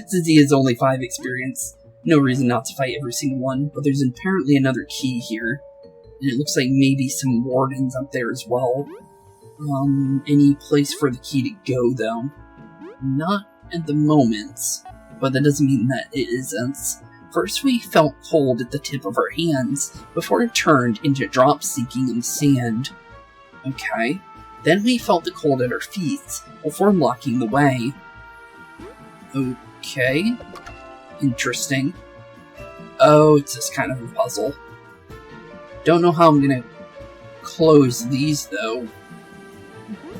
Since he has only 5 experience, no reason not to fight every single one. But there's apparently another key here. And it looks like maybe some wardens up there as well. Any place for the key to go, though? Not at the moment, but that doesn't mean that it isn't. First we felt cold at the tip of our hands, before it turned into drops sinking in the sand. Okay. Then we felt the cold at our feet, before blocking the way. Okay. Interesting. Oh, it's just kind of a puzzle. Don't know how I'm gonna close these, though.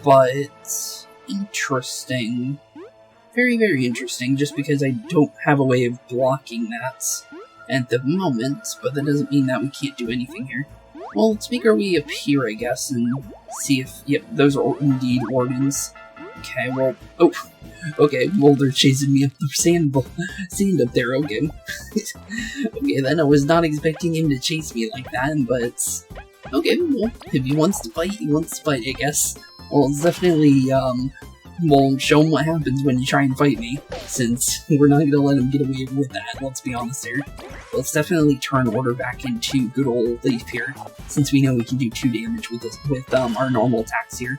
But interesting. Very, very interesting, just because I don't have a way of blocking that at the moment, but that doesn't mean that we can't do anything here. Well, let's make our way up here, I guess, and see if, yep, those are indeed wardens. Okay, well, oh, okay, well, they're chasing me up the sand up there, okay. Okay, then I was not expecting him to chase me like that, but, okay, well, if he wants to fight, he wants to fight, I guess. Well, it's definitely, well, show him what happens when you try and fight me, since we're not gonna let him get away with that, let's be honest here. Let's definitely turn order back into good old Leif here, since we know we can do 2 damage with this, with our normal attacks here.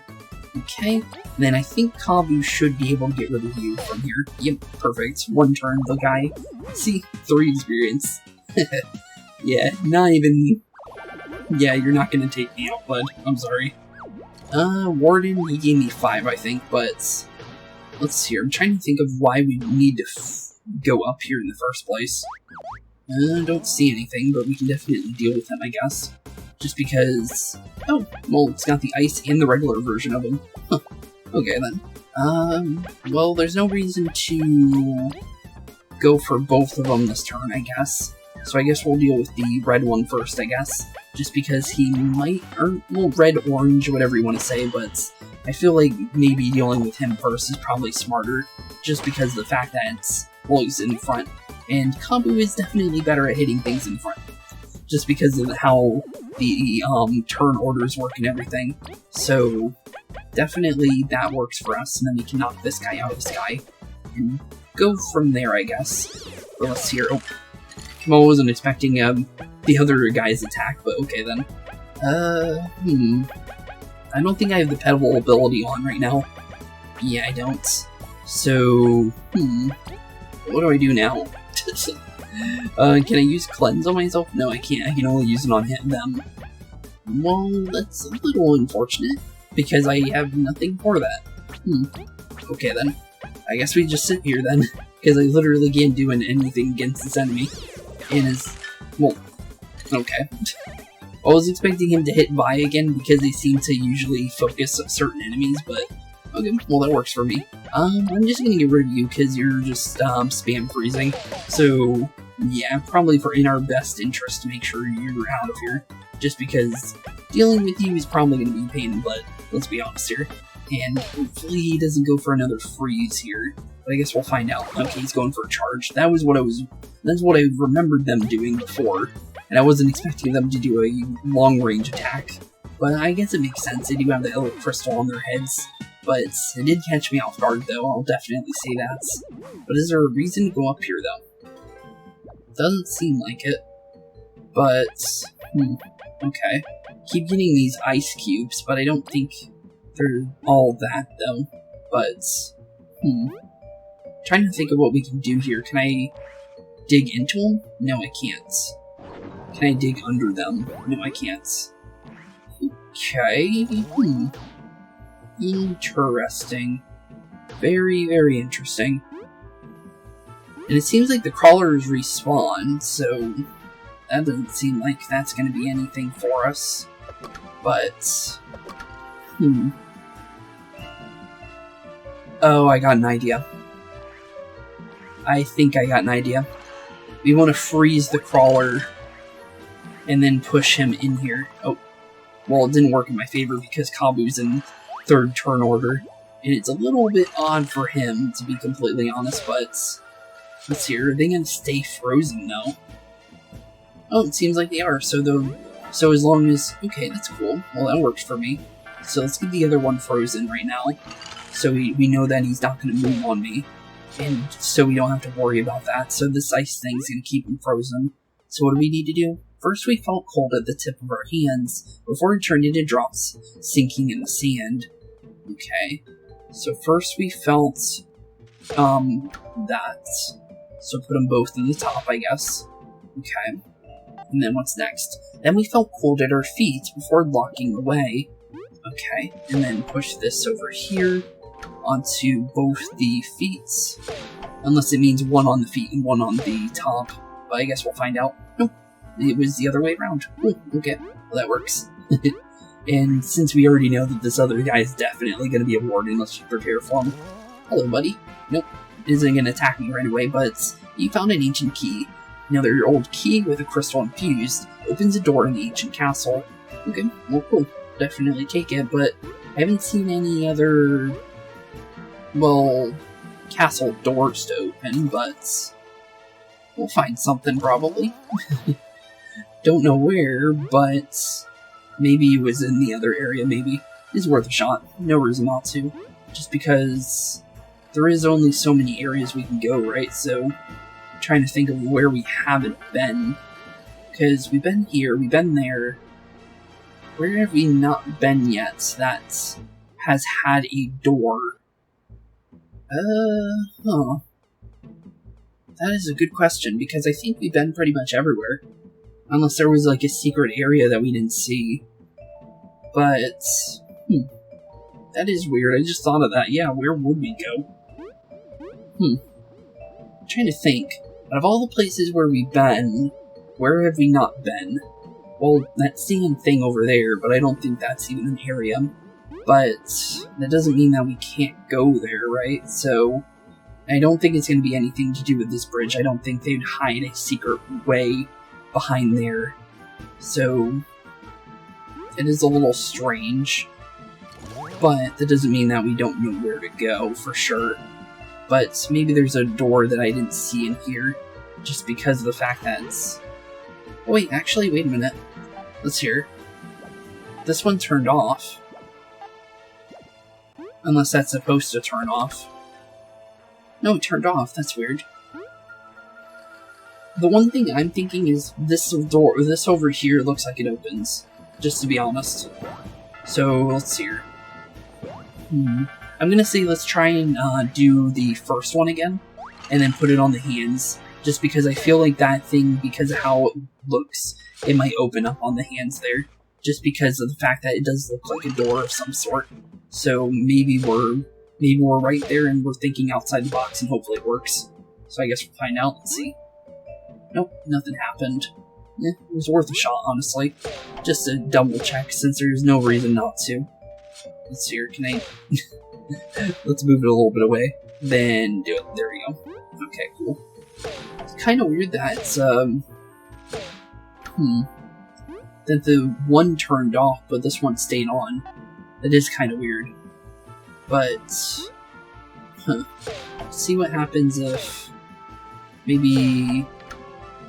Okay, then I think Kabbu should be able to get rid of you from here. Yep, perfect. 1 turn, the guy. See, 3 experience. Yeah, not even... Yeah, you're not gonna take me out, bud. I'm sorry. Warden, he gave me 5, I think, but... Let's see, I'm trying to think of why we need to go up here in the first place. Don't see anything, but we can definitely deal with him, I guess. Just because... Oh, well, it's got the ice and the regular version of him. Huh. Okay, then. Well, there's no reason to go for both of them this turn, I guess. So I guess we'll deal with the red one first, I guess. Just because he might, or, well, red, orange, whatever you want to say, but I feel like maybe dealing with him first is probably smarter, just because of the fact that it's, well, he's in front. And Kabbu is definitely better at hitting things in front, just because of how the turn orders work and everything. So definitely that works for us, and then we can knock this guy out of the sky and go from there, I guess. But let's see here. Oh, I wasn't expecting the other guy's attack, but okay then. I don't think I have the pebble ability on right now. Yeah, I don't. So, what do I do now? Can I use cleanse on myself? No, I can't. I can only use it on them. Well, that's a little unfortunate, because I have nothing for that. Okay then. I guess we just sit here then, because I literally can't do anything against this enemy. And his... well, okay. I was expecting him to hit Vi again, because they seem to usually focus on certain enemies, but... okay, well that works for me. I'm just gonna get rid of you, because you're just, spam freezing. So, yeah, probably in our best interest to make sure you're out of here. Just because dealing with you is probably gonna be a pain in the butt, let's be honest here. And hopefully he doesn't go for another freeze here. But I guess we'll find out. Okay, he's going for a charge. That's what I remembered them doing before. And I wasn't expecting them to do a long-range attack. But I guess it makes sense. They do have the Elite Crystal on their heads. But it did catch me off guard, though. I'll definitely say that. But is there a reason to go up here, though? Doesn't seem like it. But, okay. keep getting these ice cubes, but I don't think they're all that, though. But, trying to think of what we can do here. Can I dig into them? No, I can't. Can I dig under them? No, I can't. Okay, Interesting. Very, very interesting. And it seems like the crawlers respawn, so that doesn't seem like that's going to be anything for us. But, Oh, I got an idea. I think I got an idea. We want to freeze the crawler and then push him in here. Oh, well, it didn't work in my favor because Kabbu's in 3rd turn order. And it's a little bit odd for him, to be completely honest, but let's see, are they going to stay frozen, though? Oh, it seems like they are, so as long as... Okay, that's cool. Well, that works for me. So let's get the other one frozen right now, so we know that he's not going to move on me, and so we don't have to worry about that. So this ice thing's going to keep him frozen. So what do we need to do? First, we felt cold at the tip of our hands, before it turned into drops, sinking in the sand. Okay. So first we felt, that. So put them both in the top, I guess. Okay. And then what's next? Then we felt cold at our feet before locking away. Okay. And then push this over here onto both the feet. Unless it means one on the feet and one on the top. But I guess we'll find out. Nope. It was the other way around. Ooh, okay. Well, that works. And since we already know that this other guy is definitely going to be a warden, let's just prepare for him. Hello, buddy. Nope. Isn't going to attack me right away, but you found an ancient key. Another old key with a crystal infused opens a door in the ancient castle. Okay, well, cool. Definitely take it, but I haven't seen any other, well, castle doors to open, but we'll find something probably. Don't know where, but maybe it was in the other area, maybe. It's worth a shot. No reason not to. Just because there is only so many areas we can go, right? So, I'm trying to think of where we haven't been. Because we've been here, we've been there. Where have we not been yet that has had a door? That is a good question, because I think we've been pretty much everywhere. Unless there was, like, a secret area that we didn't see. But, that is weird. I just thought of that. Yeah, where would we go? I'm trying to think. Out of all the places where we've been, where have we not been? Well, that sand thing over there, but I don't think that's even an area. But that doesn't mean that we can't go there, right? So, I don't think it's going to be anything to do with this bridge. I don't think they'd hide a secret way behind there. So, it is a little strange. But that doesn't mean that we don't know where to go, for sure. But maybe there's a door that I didn't see in here, just because of the fact that it's... Oh, wait, actually, wait a minute. Let's hear. This one turned off. Unless that's supposed to turn off. No, it turned off. That's weird. The one thing I'm thinking is this door, this over here looks like it opens. Just to be honest. So, let's see here. I'm gonna say let's try and do the first one again, and then put it on the hands, just because I feel like that thing, because of how it looks, it might open up on the hands there, just because of the fact that it does look like a door of some sort. So maybe we're right there and we're thinking outside the box and hopefully it works. So I guess we'll find out. Let's see. Nope, nothing happened. It was worth a shot, honestly. Just to double check, since there's no reason not to. Let's see here, can I... Let's move it a little bit away. Then do it. There we go. Okay, cool. It's kind of weird that it's, that the one turned off, but this one stayed on. That is kind of weird. But... See what happens if... Maybe...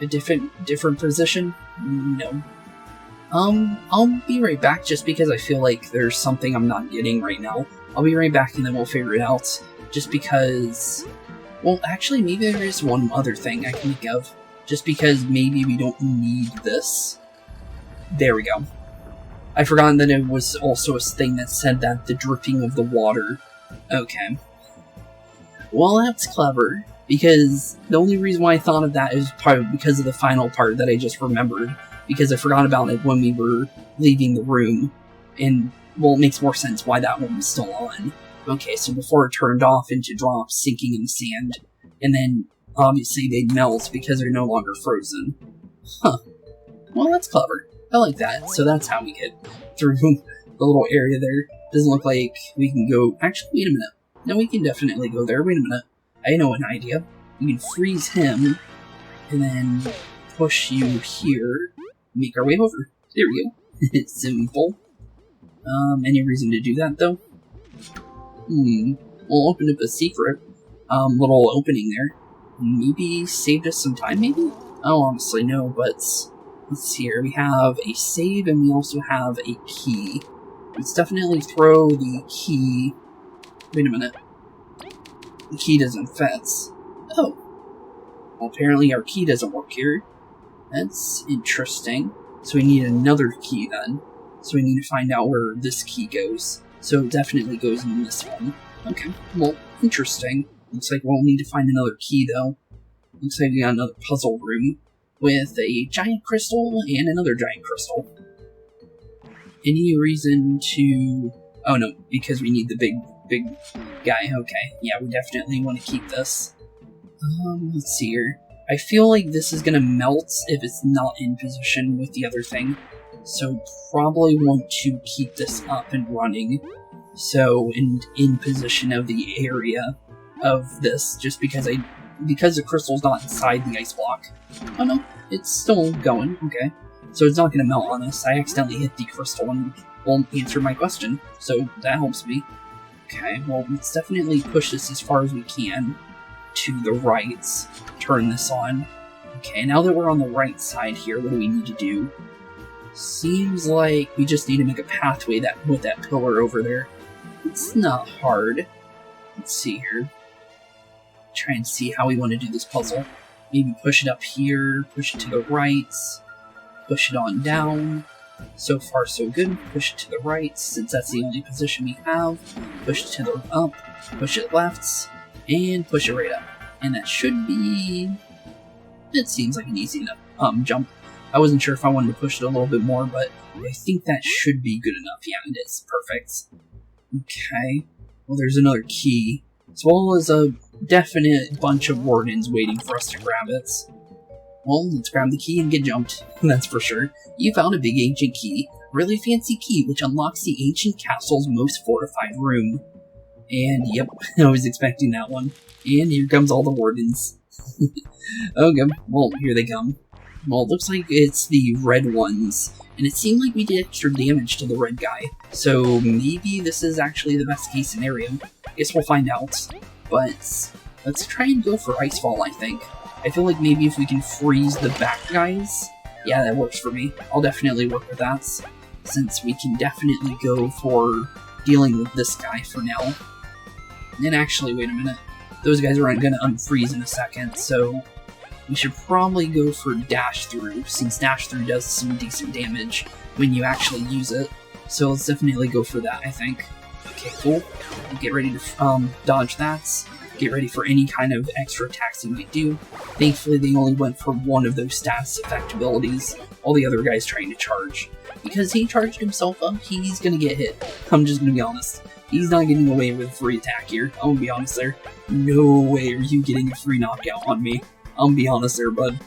a different position? No. I'll be right back just because I feel like there's something I'm not getting right now. I'll be right back and then we'll figure it out. Just because... Well, actually, maybe there is one other thing I can think of. Just because maybe we don't need this. There we go. I forgot that it was also a thing that said that the dripping of the water. Okay. Well, that's clever, because the only reason why I thought of that is probably because of the final part that I just remembered, because I forgot about it when we were leaving the room, and, well, it makes more sense why that one was still on. Okay, so before it turned off into drops sinking in the sand, and then, obviously, they'd melt because they're no longer frozen. Huh. Well, that's clever. I like that. So that's how we get through the little area there. Doesn't look like we can go... Actually, wait a minute. No, we can definitely go there. Wait a minute. I know an idea. We can freeze him, and then push you here. Make our way over. There we go. It's simple. Any reason to do that, though? We'll open up a secret. Little opening there. Maybe saved us some time, maybe? I don't honestly know, but... Let's see here. We have a save, and we also have a key. Let's definitely throw the key... Wait a minute. The key doesn't fit. Oh. Well, apparently our key doesn't work here. That's interesting. So we need another key then. So we need to find out where this key goes. So it definitely goes in this one. Okay, well, interesting. Looks like we'll need to find another key though. Looks like we got another puzzle room with a giant crystal and another giant crystal. Any reason to... Oh no, because we need the big guy. Okay, yeah, we definitely want to keep this. Let's see here. I feel like this is gonna melt if it's not in position with the other thing. So probably want to keep this up and running. So, in position of the area of this, just because the crystal's not inside the ice block. Oh no, it's still going, okay. So it's not gonna melt on us. I accidentally hit the crystal and won't answer my question, so that helps me. Okay, well, let's definitely push this as far as we can to the right. Turn this on. Okay, now that we're on the right side here, what do we need to do? Seems like we just need to make a pathway with that pillar over there. It's not hard. Let's see here. Try and see how we want to do this puzzle. Maybe push it up here, push it to the right, push it on down. So far, so good. Push it to the right, since that's the only position we have. Push it to the up, push it left, and push it right up. And that should be... It seems like an easy enough jump. I wasn't sure if I wanted to push it a little bit more, but I think that should be good enough. Yeah, it is. Perfect. Okay. Well, there's another key, as well as a definite bunch of wardens waiting for us to grab it. Well, let's grab the key and get jumped. That's for sure. You found a big ancient key. Really fancy key, which unlocks the ancient castle's most fortified room. And, yep, I was expecting that one. And here comes all the wardens. Okay, well, here they come. Well, it looks like it's the red ones, and it seemed like we did extra damage to the red guy, so maybe this is actually the best case scenario. Guess we'll find out, but let's try and go for Icefall, I think. I feel like maybe if we can freeze the back guys, yeah, that works for me. I'll definitely work with that, since we can definitely go for dealing with this guy for now. And actually, wait a minute, those guys aren't going to unfreeze in a second, so... We should probably go for Dash Through, since Dash Through does some decent damage when you actually use it. So let's definitely go for that, I think. Okay, cool. We'll get ready to dodge that. Get ready for any kind of extra attacks he might do. Thankfully, they only went for one of those stats effect abilities, all the other guys trying to charge. Because he charged himself up, he's gonna get hit. I'm just gonna be honest. He's not getting away with a free attack here. I'm gonna be honest there. No way are you getting a free knockout on me. I'll be honest there, bud.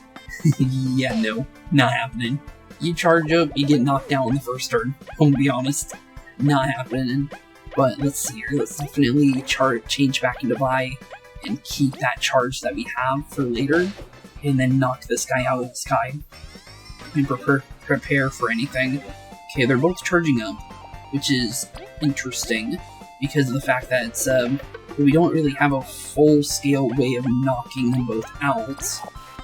Yeah, no. Not happening. You charge up, you get knocked down on the first turn. I'll be honest. Not happening. But let's see here. Let's definitely change back into Vi and keep that charge that we have for later. And then knock this guy out of the sky. And prepare for anything. Okay, they're both charging up, which is interesting because of the fact that it's, we don't really have a full-scale way of knocking them both out,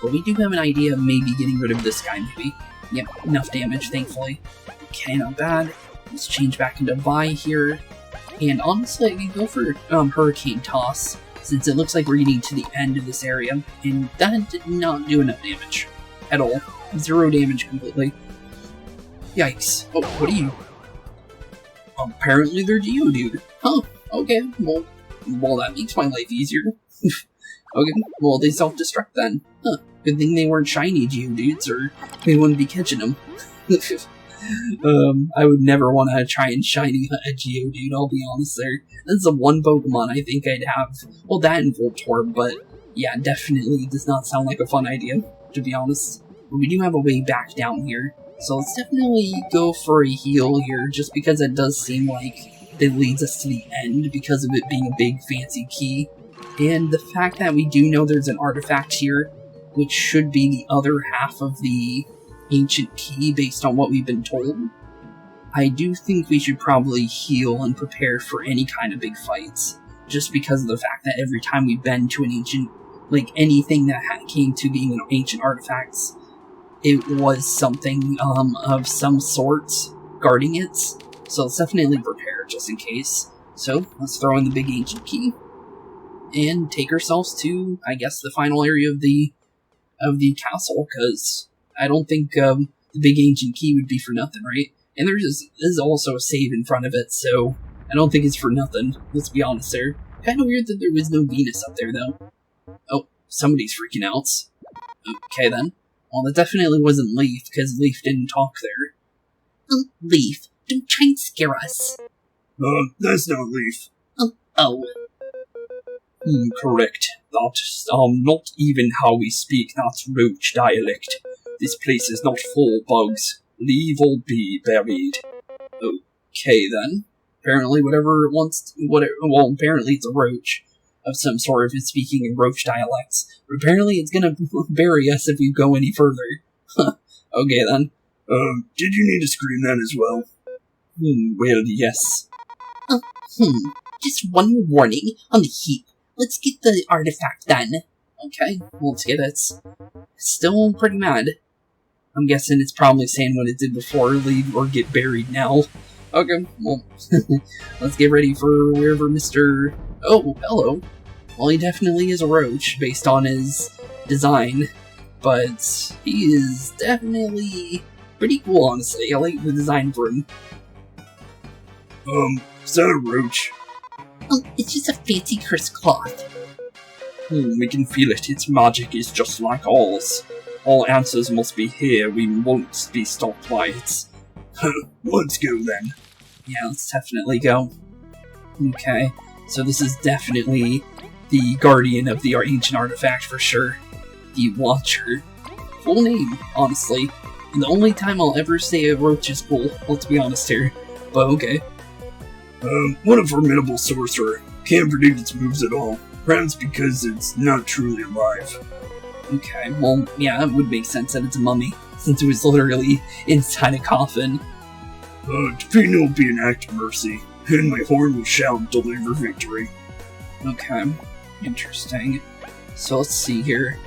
but we do have an idea of maybe getting rid of this guy, maybe. Yep, enough damage, thankfully. Okay, not bad. Let's change back into Vi here, and honestly, I can go for Hurricane Toss, since it looks like we're getting to the end of this area, and that did not do enough damage. At all. 0 damage completely. Yikes. Oh, what are you? Apparently they're Geodude. Huh, okay, well that makes my life easier. Okay, well they self-destruct then. Huh, good thing they weren't shiny Geodudes, or we wouldn't be catching them. I would never want to try and shiny a Geodude, I'll be honest there. That's the one Pokemon I think I'd have. Well, that and Voltorb, but yeah, definitely does not sound like a fun idea, to be honest. But we do have a way back down here, so let's definitely go for a heal here, just because it does seem like it leads us to the end because of it being a big fancy key. And the fact that we do know there's an artifact here, which should be the other half of the ancient key based on what we've been told, I do think we should probably heal and prepare for any kind of big fights, just because of the fact that every time we've been to an ancient, like anything that came to being an ancient artifacts, it was something of some sort guarding it, so let's definitely prepare just in case. So let's throw in the big ancient key and take ourselves to, I guess, the final area of the castle, because I don't think the big ancient key would be for nothing, right? And there's also a save in front of it, so I don't think it's for nothing, let's be honest there. Kinda weird that there was no Venus up there, though. Oh, somebody's freaking out. Okay, then. Well, that definitely wasn't Leif, because Leif didn't talk there. Leif, don't try and scare us. That's not Leif. Oh. Correct. That's, not even how we speak that roach dialect. This place is not full bugs. Leave or be buried. Okay, then. Apparently whatever it wants well, apparently it's a roach of some sort if it's speaking in roach dialects. But apparently it's gonna bury us if we go any further. Okay, then. Did you need to scream that as well? Well, yes. Just one warning on the heap. Let's get the artifact done. Okay, let's get it. Still pretty mad. I'm guessing it's probably saying what it did before, leave or get buried now. Okay, well, let's get ready for wherever Mr. Oh, hello. Well, he definitely is a roach, based on his design, but he is definitely pretty cool, honestly. I like the design for him. Is that a roach? It's just a fancy cursed cloth. We can feel it. Its magic is just like ours. All answers must be here. We won't be stopped by it. Let's go then. Yeah, let's definitely go. Okay, so this is definitely the guardian of the ancient artifact for sure. The Watcher. Full name, honestly. And the only time I'll ever say a roach is cool, let's be honest here. But okay. What a formidable sorcerer. Can't predict its moves at all. Perhaps because it's not truly alive. Okay, well, yeah, it would make sense that it's a mummy, since it was literally inside a coffin. Defeating will be an act of mercy, and my horn will shout and deliver victory. Okay, interesting. So let's see here.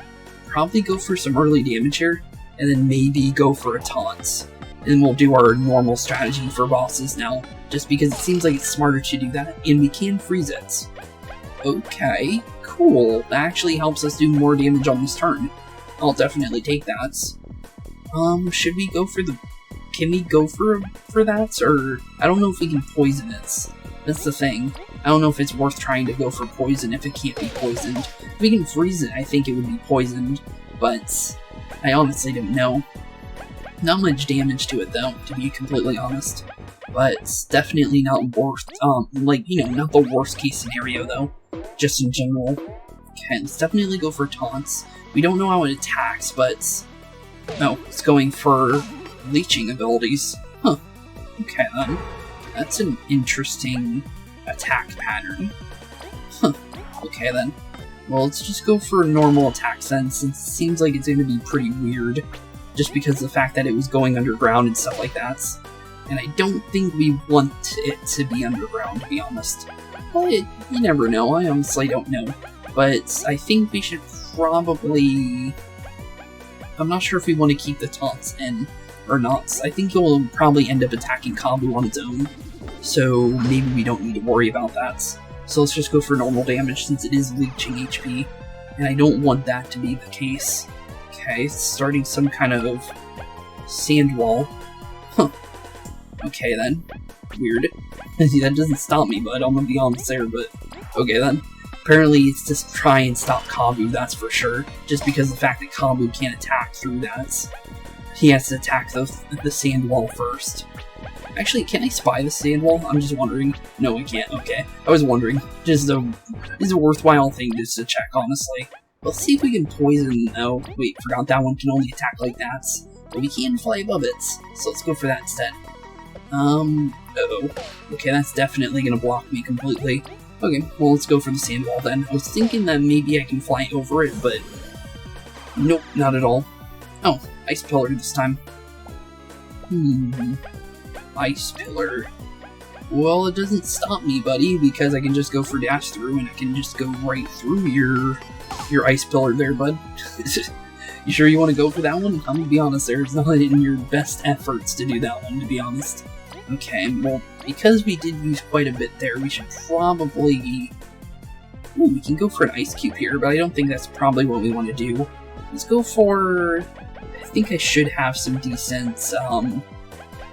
Probably go for some early damage here, and then maybe go for a taunt. And we'll do our normal strategy for bosses now, just because it seems like it's smarter to do that, and we can freeze it. Okay, cool. That actually helps us do more damage on this turn. I'll definitely take that. Should we go for the... Can we go for that? Or, I don't know if we can poison it. That's the thing. I don't know if it's worth trying to go for poison if it can't be poisoned. If we can freeze it, I think it would be poisoned, but I honestly don't know. Not much damage to it, though, to be completely honest. But it's definitely not worth, not the worst case scenario, though. Just in general. Okay, let's definitely go for taunts. We don't know how it attacks, but... No, it's going for leeching abilities. Huh. Okay, then. That's an interesting attack pattern. Huh. Okay, then. Well, let's just go for normal attacks, then, since it seems like it's going to be pretty weird. Just because of the fact that it was going underground and stuff like that. And I don't think we want it to be underground, to be honest. But you never know, I honestly don't know. But I think we should probably... I'm not sure if we want to keep the taunts in or not. I think he'll probably end up attacking Kabbu on its own. So maybe we don't need to worry about that. So let's just go for normal damage since it is leeching HP. And I don't want that to be the case. Okay, starting some kind of sand wall. Huh. Okay then. Weird. That doesn't stop me, bud. I'm gonna be honest there, but okay then. Apparently it's just try and stop Kabbu, that's for sure. Just because of the fact that Kabbu can't attack through that. He has to attack the sand wall first. Actually, can I spy the sand wall? I'm just wondering. No, I can't. Okay. I was wondering. Just is a worthwhile thing just to check, honestly. Let's see if we can poison... Oh, wait, forgot that one can only attack like that. But we can fly above it, so let's go for that instead. Uh-oh. Okay, that's definitely gonna block me completely. Okay, well, let's go for the sand wall then. I was thinking that maybe I can fly over it, but... Nope, not at all. Oh, ice pillar this time. Ice pillar. Well, it doesn't stop me, buddy, because I can just go for dash through, and I can just go right through your ice pillar there, bud. You sure you want to go for that one? I'm gonna be honest there, it's not in your best efforts to do that one, to be honest. Okay, well, because we did use quite a bit there, we should probably... Ooh, we can go for an ice cube here, but I don't think that's probably what we want to do. Let's go for... I think I should have some decent,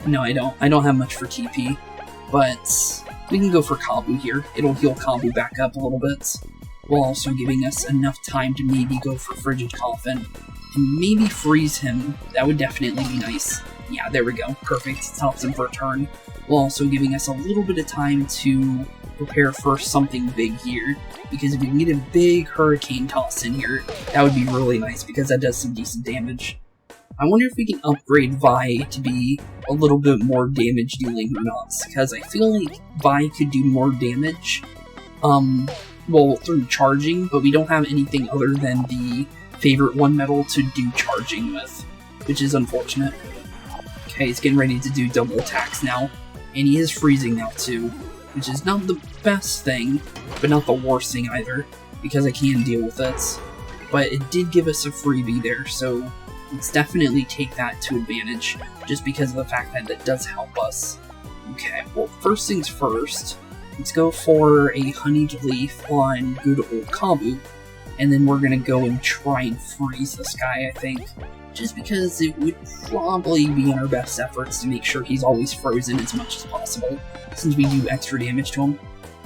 No, I don't. I don't have much for TP, but we can go for Kabbu here. It'll heal Kabbu back up a little bit, while also giving us enough time to maybe go for Frigid Coffin, and maybe freeze him. That would definitely be nice. Yeah, there we go. Perfect. Stops him for a turn, while also giving us a little bit of time to prepare for something big here, because if we can get a big Hurricane Toss in here, that would be really nice, because that does some decent damage. I wonder if we can upgrade Vi to be a little bit more damage dealing or not, because I feel like Vi could do more damage, well, through charging, but we don't have anything other than the favorite one metal to do charging with, which is unfortunate. Okay, he's getting ready to do double attacks now, and he is freezing now too, which is not the best thing, but not the worst thing either, because I can deal with it. But it did give us a freebie there, so let's definitely take that to advantage, just because of the fact that it does help us. Okay, well, first things first, let's go for a honeyed leaf on good old Kabbu, and then we're gonna go and try and freeze this guy, I think, just because it would probably be in our best efforts to make sure he's always frozen as much as possible, since we do extra damage to him.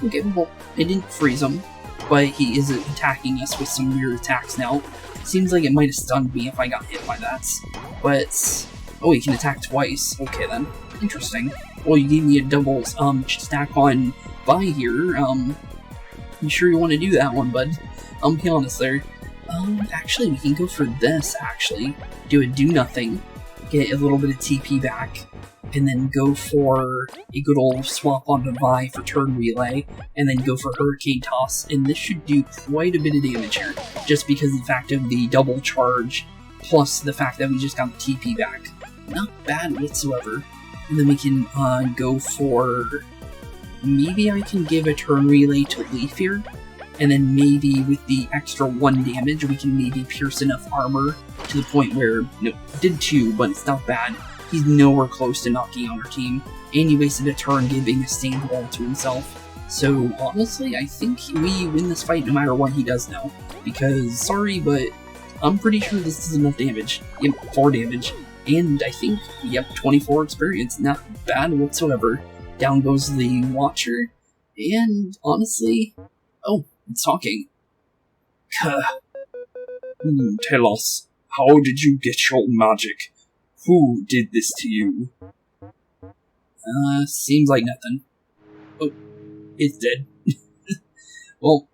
Okay, well, I didn't freeze him, but he is attacking us with some weird attacks now. Seems like it might have stunned me if I got hit by that, but... Oh, he can attack twice. Okay then. Interesting. Well, you gave me a double stack on Vi here. You sure you want to do that one, bud? I'll be honest there. Actually, we can go for this, actually. Do a do-nothing, get a little bit of TP back, and then go for a good old swap onto Vi for turn relay, and then go for Hurricane Toss, and this should do quite a bit of damage here, just because of the fact of the double charge, plus the fact that we just got the TP back. Not bad whatsoever. And then we can go for... Maybe I can give a turn relay to Leif here, and then maybe with the extra 1 damage, we can maybe pierce enough armor to the point where, no, did 2, but it's not bad. He's nowhere close to knocking out our team, and he wasted a turn giving a stand wall to himself. So, honestly, I think we win this fight no matter what he does now. Because, sorry, but I'm pretty sure this is enough damage. Yep, 4 damage. And I think, yep, 24 experience. Not bad whatsoever. Down goes the Watcher, and honestly... Oh, it's talking. Tell us, how did you get your magic? Who did this to you? Seems like nothing. Oh, it's dead. Well,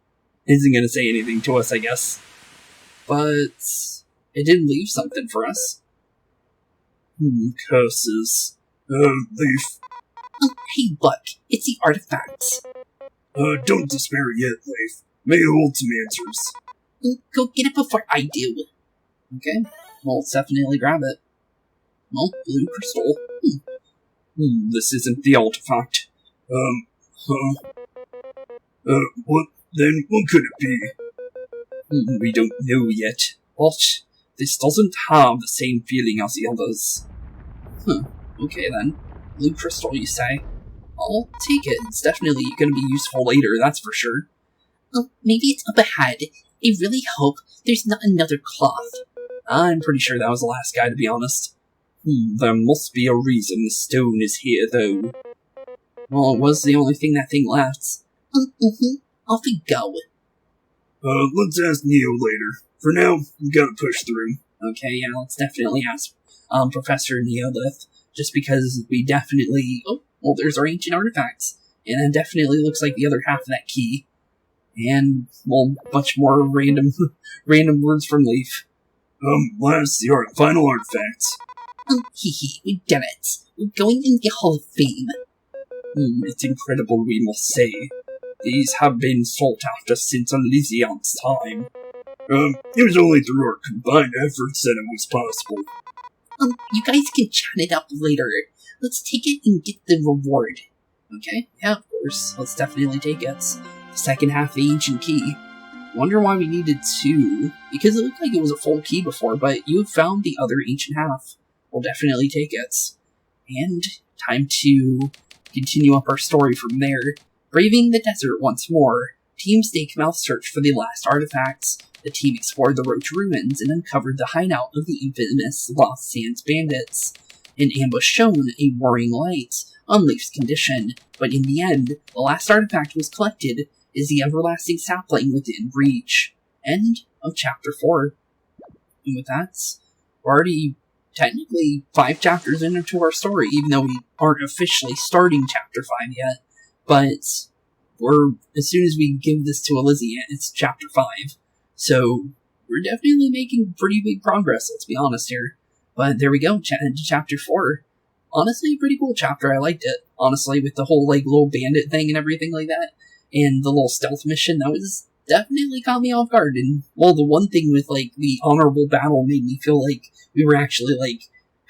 isn't gonna say anything to us, I guess. But it did leave something for us. Curses. Leif. Oh, hey, look, it's the artifacts. Don't despair yet, Leif. May hold some answers. Go get it before I do. Okay, well, let's definitely grab it. Well, blue crystal. This isn't the artifact. What could it be? We don't know yet, but this doesn't have the same feeling as the others. Okay then. Blue crystal, you say? I'll take it. It's definitely going to be useful later, that's for sure. Oh, maybe it's up ahead. I really hope there's not another cloth. I'm pretty sure that was the last guy, to be honest. There must be a reason the stone is here, though. Well, it was the only thing that thing left. Off we go. Let's ask Neo later. For now, we gotta push through. Okay, yeah, let's definitely ask Professor Neolith, just because we definitely... Oh, well, there's our ancient artifacts. And it definitely looks like the other half of that key. And, well, much more random words from Leif. Last, the final artifacts. We did it. We're going in the Hall of Fame. It's incredible, we must say. These have been sought after since Elysian's time. It was only through our combined efforts that it was possible. You guys can chat it up later. Let's take it and get the reward. Okay, yeah, of course. Let's definitely take it. The second half of the ancient key. Wonder why we needed 2. Because it looked like it was a full key before, but you have found the other ancient half. We'll definitely take it. And time to continue up our story from there. Braving the desert once more, Team Steakmouth searched for the last artifacts. The team explored the Roach ruins and uncovered the hideout of the infamous Lost Sands bandits. An ambush shone a warring light on Leif's condition, but in the end, the last artifact was collected is the Everlasting Sapling within reach. End of Chapter 4. And with that, we're already technically 5 chapters into our story, even though we aren't officially starting Chapter 5 yet. But as soon as we give this to Elysian, it's Chapter 5. So we're definitely making pretty big progress, let's be honest here. But there we go, Chapter 4. Honestly, a pretty cool chapter, I liked it. Honestly, with the whole, little bandit thing and everything like that. And the little stealth mission, that was definitely caught me off guard. And, well, the one thing with, the honorable battle made me feel like we were actually,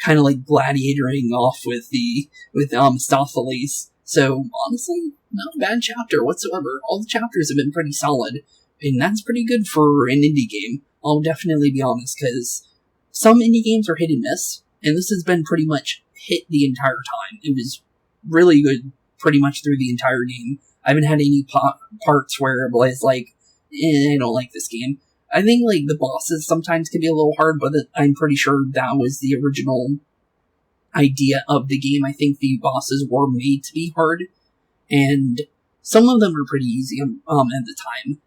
kind of gladiatoring off with Stopheles. So, honestly, not a bad chapter whatsoever. All the chapters have been pretty solid. And that's pretty good for an indie game. I'll definitely be honest, because some indie games are hit and miss. And this has been pretty much hit the entire time. It was really good pretty much through the entire game. I haven't had any parts where it's I don't like this game. I think, the bosses sometimes can be a little hard, but I'm pretty sure that was the original idea of the game. I think the bosses were made to be hard, and some of them are pretty easy at the time.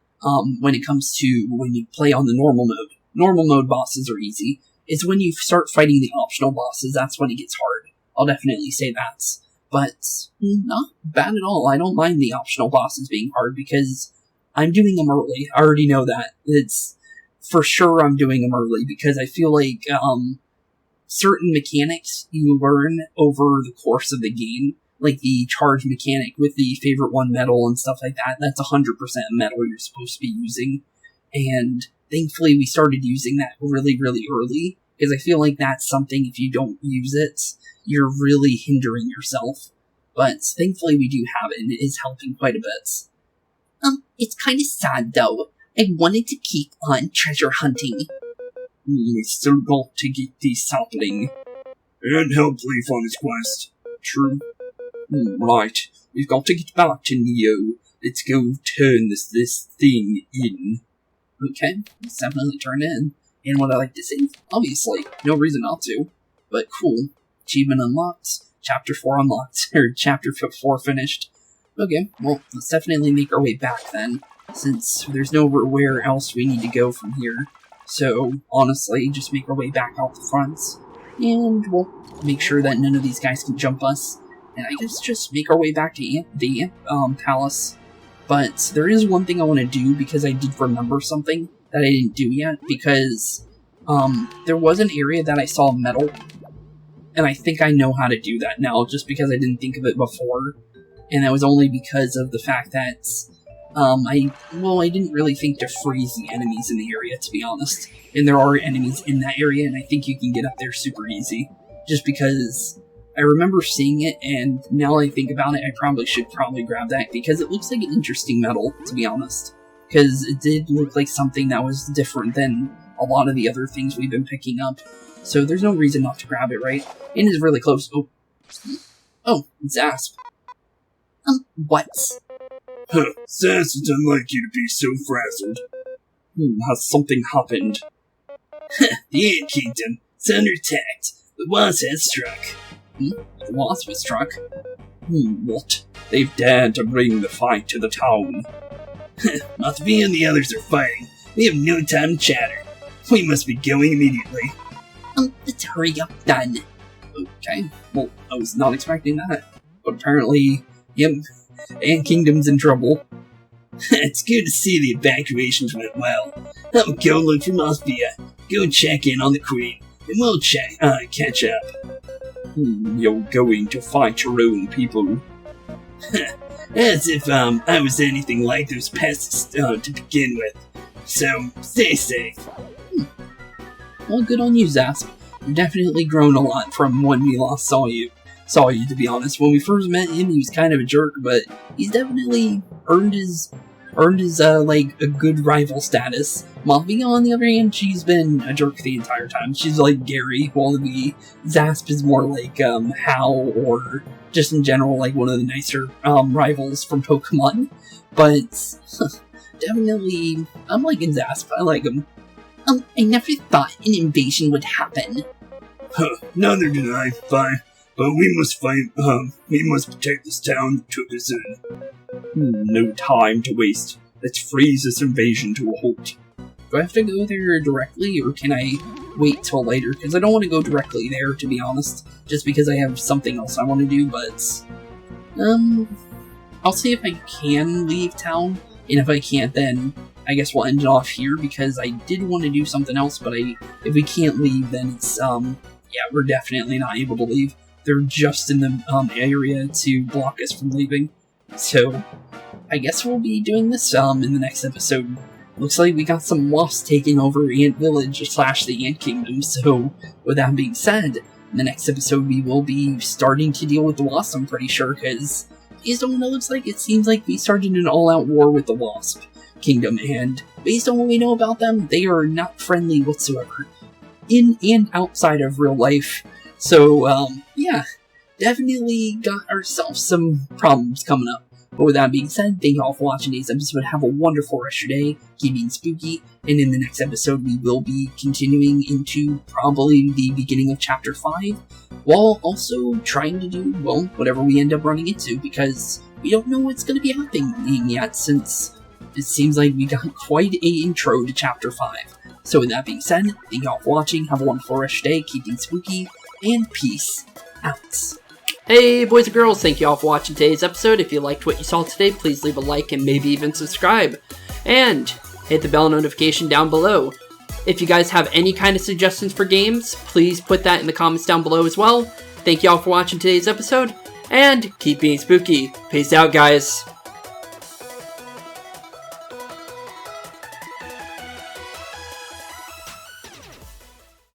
When it comes to when you play on the normal mode. Normal mode bosses are easy. It's when you start fighting the optional bosses, that's when it gets hard. I'll definitely say that. But not bad at all. I don't mind the optional bosses being hard because I'm doing them early. I already know that. It's for sure I'm doing them early because I feel like certain mechanics you learn over the course of the game, like the charge mechanic with the favorite one metal and stuff like that, that's 100% metal you're supposed to be using. And thankfully we started using that really, really early, because I feel like that's something if you don't use it, you're really hindering yourself. But thankfully we do have it, and it is helping quite a bit. It's kind of sad though. I wanted to keep on treasure hunting. We still got to get the sapling. And help Leif on his quest. True. Right, we've got to get back to Neo. Let's go turn this thing in. Okay, let's definitely turn in. And what I like to see? Obviously, no reason not to. But cool. Achievement unlocked. Chapter 4 unlocked. Or Chapter 4 finished. Okay, well, let's definitely make our way back then, since there's nowhere else we need to go from here. So, honestly, just make our way back out the front, and we'll make sure that none of these guys can jump us. And I guess just make our way back to the palace. But there is one thing I want to do, because I did remember something that I didn't do yet, because there was an area that I saw metal, and I think I know how to do that now, just because I didn't think of it before. And that was only because of the fact that I didn't really think to freeze the enemies in the area, to be honest. And there are enemies in that area, and I think you can get up there super easy. Just because I remember seeing it, and now I think about it, I should probably grab that, because it looks like an interesting metal, to be honest. Because it did look like something that was different than a lot of the other things we've been picking up. So there's no reason not to grab it, right? And it's really close. Oh, it's Zasp. What? Sass, it's unlike you to be so frazzled. Has something happened? The Ant Kingdom. It's under attack. The wasp has struck. The wasp was struck? What? They've dared to bring the fight to the town. Mothvia and the others are fighting. We have no time to chatter. We must be going immediately. Let's hurry up then. Okay, well, I was not expecting that. But apparently, yep, Ant Kingdom's in trouble. It's good to see the evacuations went well. I'll go look for Mothvia, go check in on the Queen, and we'll catch up. You're going to fight your own people. As if I was anything like those pests to begin with. So, stay safe. Well, good on you, Zasp. You've definitely grown a lot from when we last saw you, to be honest. When we first met him, he was kind of a jerk, but he's definitely earned his like, a good rival status. Mothvia, on the other hand, she's been a jerk the entire time. She's like Gary, while the Zasp is more like, Hal, or just in general, like, one of the nicer, rivals from Pokemon. But, definitely, I'm liking Zasp. I like him. I never thought an invasion would happen. Neither did I. Fine. But we must fight, we must protect this town that took us in. No time to waste. Let's freeze this invasion to a halt. Do I have to go there directly, or can I wait till later? Because I don't want to go directly there, to be honest. Just because I have something else I want to do, but... I'll see if I can leave town, and if I can't, then I guess we'll end it off here, because I did want to do something else, but if we can't leave, then it's, yeah, we're definitely not able to leave. They're just in the, area to block us from leaving. So, I guess we'll be doing this, in the next episode. Looks like we got some wasps taking over Ant Village / the Ant Kingdom, so with that being said, in the next episode we will be starting to deal with the wasps, I'm pretty sure, because based on what it looks like, it seems like we started an all-out war with the Wasp Kingdom, and based on what we know about them, they are not friendly whatsoever, in and outside of real life. So, yeah, definitely got ourselves some problems coming up. But with that being said, thank you all for watching today's episode. Have a wonderful rest of your day. Keep being spooky. And in the next episode, we will be continuing into probably the beginning of Chapter 5, while also trying to do, well, whatever we end up running into, because we don't know what's going to be happening yet, since it seems like we got quite a intro to Chapter 5. So with that being said, thank you all for watching. Have a wonderful rest of your day. Keep being spooky. And peace out. Hey boys and girls, thank you all for watching today's episode. If you liked what you saw today, please leave a like and maybe even subscribe. And hit the bell notification down below. If you guys have any kind of suggestions for games, please put that in the comments down below as well. Thank you all for watching today's episode, and keep being spooky. Peace out, guys.